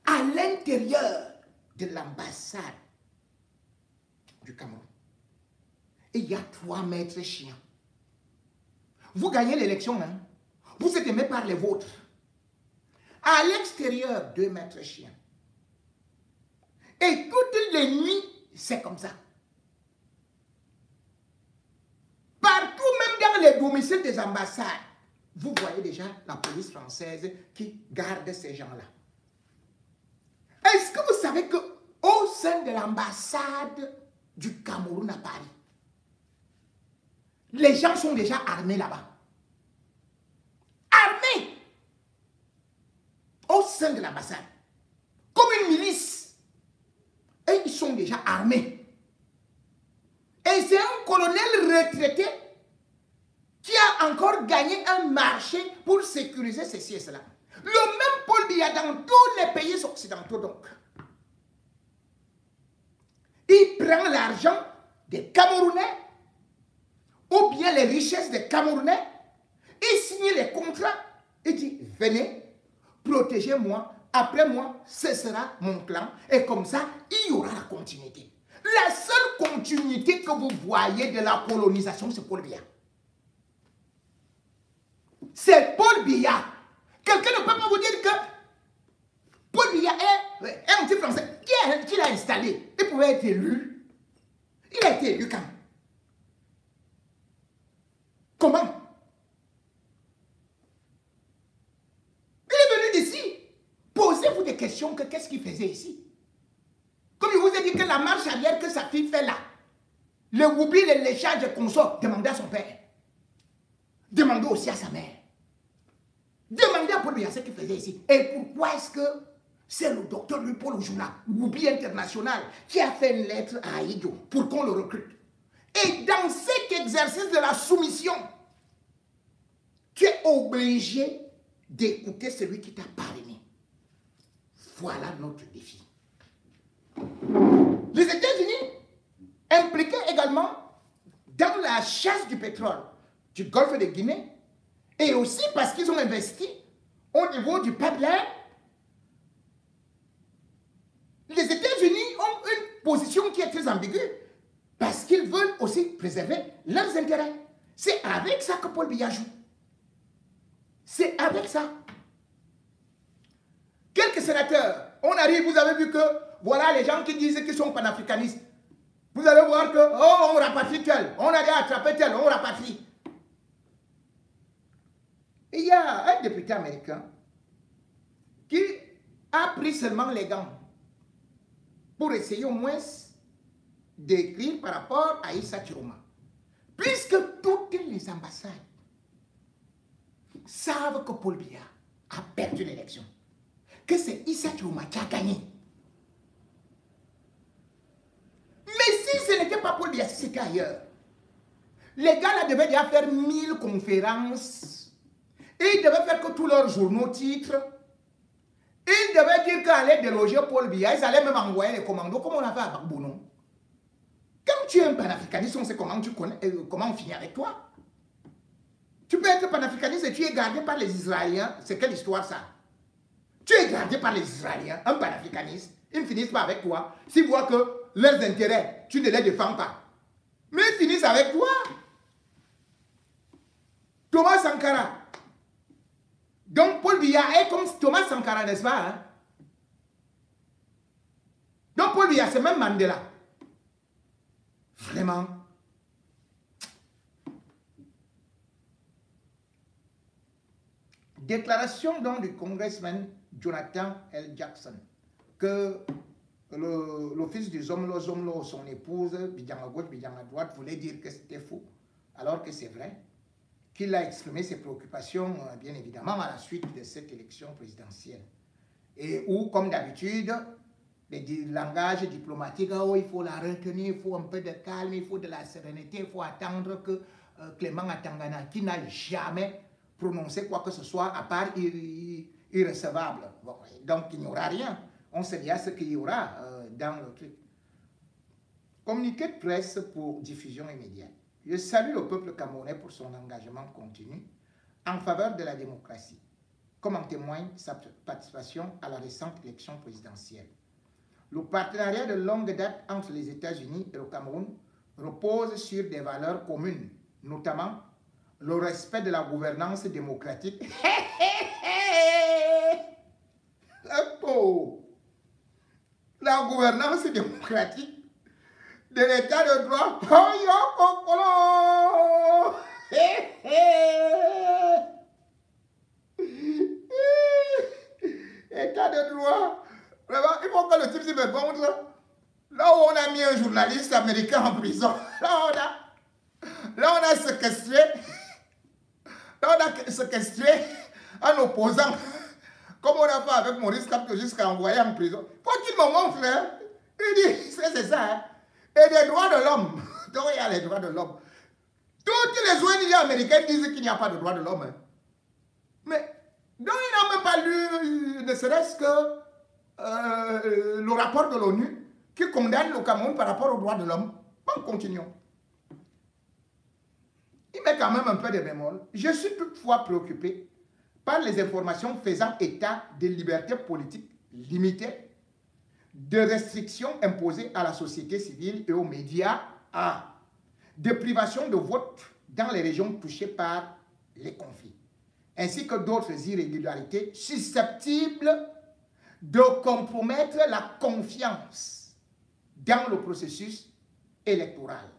à l'intérieur de l'ambassade du Cameroun, il y a 3 maîtres chiens. Vous gagnez l'élection, hein? Vous êtes aimé par les vôtres. À l'extérieur, 2 maîtres chiens. Et toutes les nuits, c'est comme ça. Partout, même dans les domiciles des ambassades, vous voyez déjà la police française qui garde ces gens-là. Est-ce que vous savez qu'au sein de l'ambassade du Cameroun à Paris, les gens sont déjà armés là-bas? Armés! Au sein de l'ambassade. Comme une milice. Et ils sont déjà armés. Et c'est un colonel retraité qui a encore gagné un marché pour sécuriser ceci et cela. Le même Paul Biya dans tous les pays occidentaux donc. Il prend l'argent des Camerounais ou bien les richesses des Camerounais. Il signe les contrats. Il dit, venez, protégez-moi. Après moi, ce sera mon clan. Et comme ça, il y aura la continuité. La seule continuité que vous voyez de la colonisation, c'est Paul Biya. C'est Paul Biya. Quelqu'un ne peut pas vous dire que Paul Biya est un petit Français qui l'a installé. Il pouvait être élu. Il a été élu quand? Comment? Il est venu d'ici. Posez-vous des questions que qu'est-ce qu'il faisait ici? Comme je vous ai dit que la marche arrière que sa fille fait là, le Woubi, les léchages et consorts, demandez à son père. Demandez aussi à sa mère. Demandez à Paul Biya ce qu'il faisait ici. Et pourquoi est-ce que c'est le docteur Louis-Paul Ojuna, Woubi International, qui a fait une lettre à Aïdjo pour qu'on le recrute. Et dans cet exercice de la soumission, tu es obligé d'écouter celui qui t'a parrainé. Voilà notre défi. Les États-Unis impliqués également dans la chasse du pétrole du golfe de Guinée et aussi parce qu'ils ont investi au niveau du pipeline. Les États-Unis ont une position qui est très ambiguë parce qu'ils veulent aussi préserver leurs intérêts. C'est avec ça que Paul Biya joue. C'est avec ça. Quelques sénateurs, on arrive, vous avez vu que, voilà les gens qui disent qu'ils sont panafricanistes. Vous allez voir que, oh, on rapatrie tel, on a déjà attrapé tel, on rapatrie. Il y a un député américain qui a pris seulement les gants pour essayer au moins d'écrire par rapport à Issa Chiroma. Puisque toutes les ambassades savent que Paul Biya a perdu l'élection, que c'est Issa Chiroma qui a gagné. Mais si ce n'était pas Paul Biya, si c'était ailleurs, les gars là devaient déjà faire 1000 conférences, ils devaient faire que tous leurs journaux titres, ils devaient dire qu'ils allaient déloger Paul Biya, ils allaient même envoyer les commandos, comme on a fait à Bakbounou. Quand tu es un panafricaniste, on sait comment, comment on finit avec toi. Tu peux être panafricaniste et tu es gardé par les Israéliens. C'est quelle histoire ça? Tu es gardé par les Israéliens, un panafricaniste. Ils ne finissent pas avec toi. S'ils voient que leurs intérêts, tu ne les défends pas. Mais ils finissent avec toi. Thomas Sankara. Donc Paul Biya est comme Thomas Sankara, n'est-ce pas? Hein? Donc Paul Biya, c'est même Mandela. Vraiment. Déclaration donc du congressman Jonathan L. Jackson que l'office du Zomlo, son épouse, Bidjan à gauche, Bidjan à droite, voulait dire que c'était faux, alors que c'est vrai, qu'il a exprimé ses préoccupations, bien évidemment, à la suite de cette élection présidentielle. Et où, comme d'habitude, le langage diplomatique, oh, il faut la retenir, il faut un peu de calme, il faut de la sérénité, il faut attendre que Clément Atangana, qui n'a jamais prononcé quoi que ce soit à part irrecevable. Bon, donc il n'y aura rien. On sait bien ce qu'il y aura dans le truc. Communiqué de presse pour diffusion immédiate. Je salue le peuple camerounais pour son engagement continu en faveur de la démocratie, comme en témoigne sa participation à la récente élection présidentielle. Le partenariat de longue date entre les États-Unis et le Cameroun repose sur des valeurs communes, notamment le respect de la gouvernance démocratique. La gouvernance démocratique de l'état de droit. État de droit. Vraiment, il faut que le type se me montre. Là où on a mis un journaliste américain en prison, là on a séquestré un opposant, comme on a fait avec Maurice Kamto jusqu'à envoyer en prison. Faut qu'il me montre, hein? Il dit, c'est ça, hein? Et des droits de l'homme. Donc il y a les droits de l'homme. Toutes les ONG américaines disent qu'il n'y a pas de droits de l'homme. Hein? Mais, donc il n'a même pas lu, ne serait-ce que le rapport de l'ONU qui condamne le Cameroun par rapport aux droits de l'homme. Bon, continuons. Il met quand même un peu de bémol. Je suis toutefois préoccupé par les informations faisant état de libertés politiques limitées, de restrictions imposées à la société civile et aux médias, de privation de vote dans les régions touchées par les conflits, ainsi que d'autres irrégularités susceptibles de compromettre la confiance dans le processus électoral.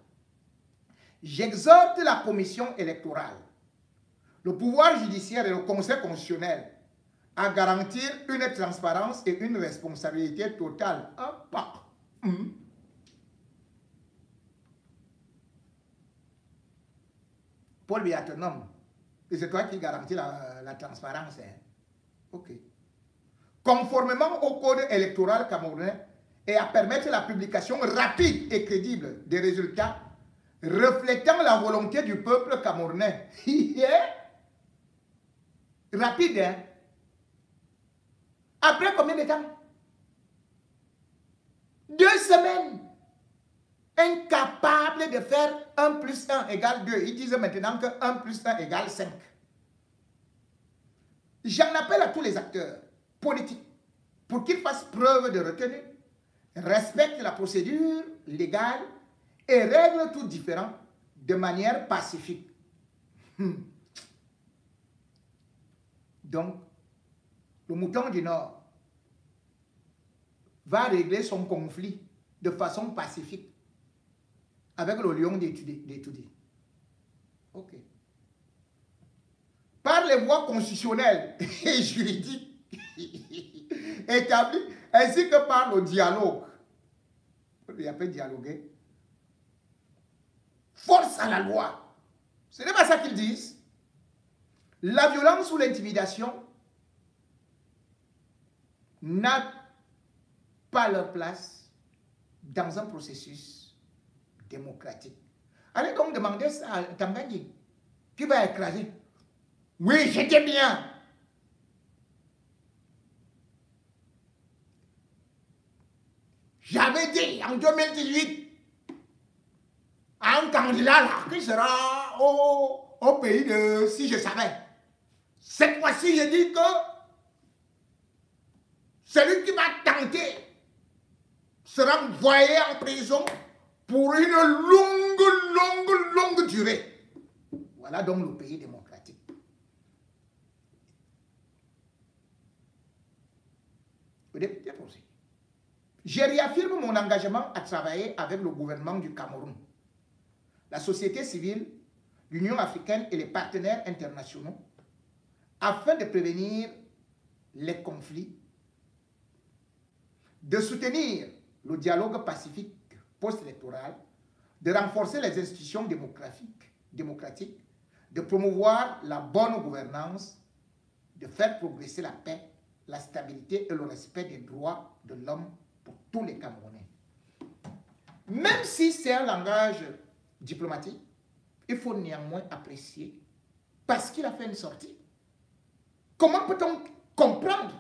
J'exhorte la commission électorale, le pouvoir judiciaire et le conseil constitutionnel à garantir une transparence et une responsabilité totale. Paul Biatonum, c'est toi qui garantis la transparence. Hein? Ok. Conformément au code électoral camerounais et à permettre la publication rapide et crédible des résultats reflétant la volonté du peuple camerounais. Rapide, hein? Après combien de temps? 2 semaines. Incapable de faire 1 plus 1 égale 2. Ils disent maintenant que 1 plus 1 égale 5. J'en appelle à tous les acteurs politiques pour qu'ils fassent preuve de retenue, respectent la procédure légale et règlent tout différend de manière pacifique. Donc, le mouton du Nord va régler son conflit de façon pacifique avec le lion d'étudier. Ok. Par les voies constitutionnelles et juridiques établies, ainsi que par le dialogue. Il y a pas dialoguer. Force à la loi. Ce n'est pas ça qu'ils disent. La violence ou l'intimidation n'a pas leur place dans un processus démocratique. Allez donc demander ça à Tanganyika, qui va écraser. Oui, j'étais bien. J'avais dit en 2018 à un candidat là qui sera au pays de si je savais. Cette fois-ci, j'ai dit que celui qui m'a tenté sera envoyé en prison pour une longue durée. Voilà donc le pays démocratique. Je réaffirme mon engagement à travailler avec le gouvernement du Cameroun, la société civile, l'Union africaine et les partenaires internationaux afin de prévenir les conflits, de soutenir le dialogue pacifique post-électoral, de renforcer les institutions démocratiques, de promouvoir la bonne gouvernance, de faire progresser la paix, la stabilité et le respect des droits de l'homme pour tous les Camerounais. Même si c'est un langage diplomatique, il faut néanmoins apprécier, parce qu'il a fait une sortie. Comment peut-on comprendre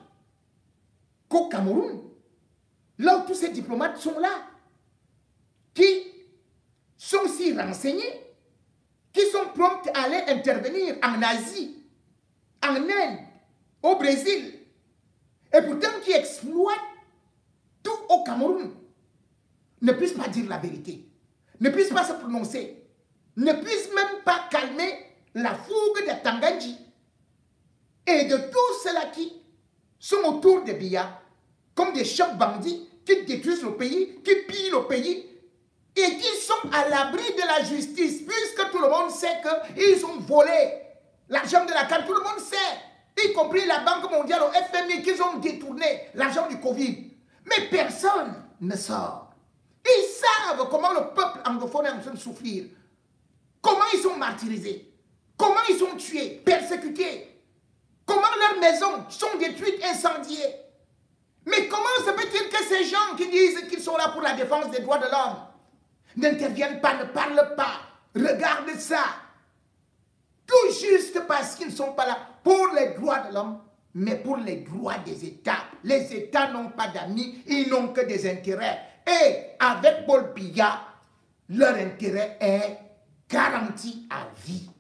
qu'au Cameroun, là où tous ces diplomates sont là, qui sont si renseignés, qui sont prompts à aller intervenir en Asie, en Inde, au Brésil, et pourtant qui exploitent tout au Cameroun, ne puissent pas dire la vérité, ne puissent pas se prononcer, ne puissent même pas calmer la fougue des Tangandji et de tous ceux-là qui sont autour de Biya, comme des chefs bandits qui détruisent le pays, qui pillent le pays, et qui sont à l'abri de la justice, puisque tout le monde sait qu'ils ont volé l'argent de la CAN, tout le monde sait, y compris la Banque mondiale, au FMI, qu'ils ont détourné l'argent du Covid. Mais personne ne sort. Ils savent comment le peuple anglophone est en train de souffrir, comment ils sont martyrisés, comment ils sont tués, persécutés, comment leurs maisons sont détruites, incendiées. Mais comment se peut-il que ces gens qui disent qu'ils sont là pour la défense des droits de l'homme n'interviennent pas, ne parlent pas, regardent ça, tout juste parce qu'ils ne sont pas là pour les droits de l'homme, mais pour les droits des États. Les États n'ont pas d'amis, ils n'ont que des intérêts. Et avec Paul Biya, leur intérêt est garanti à vie.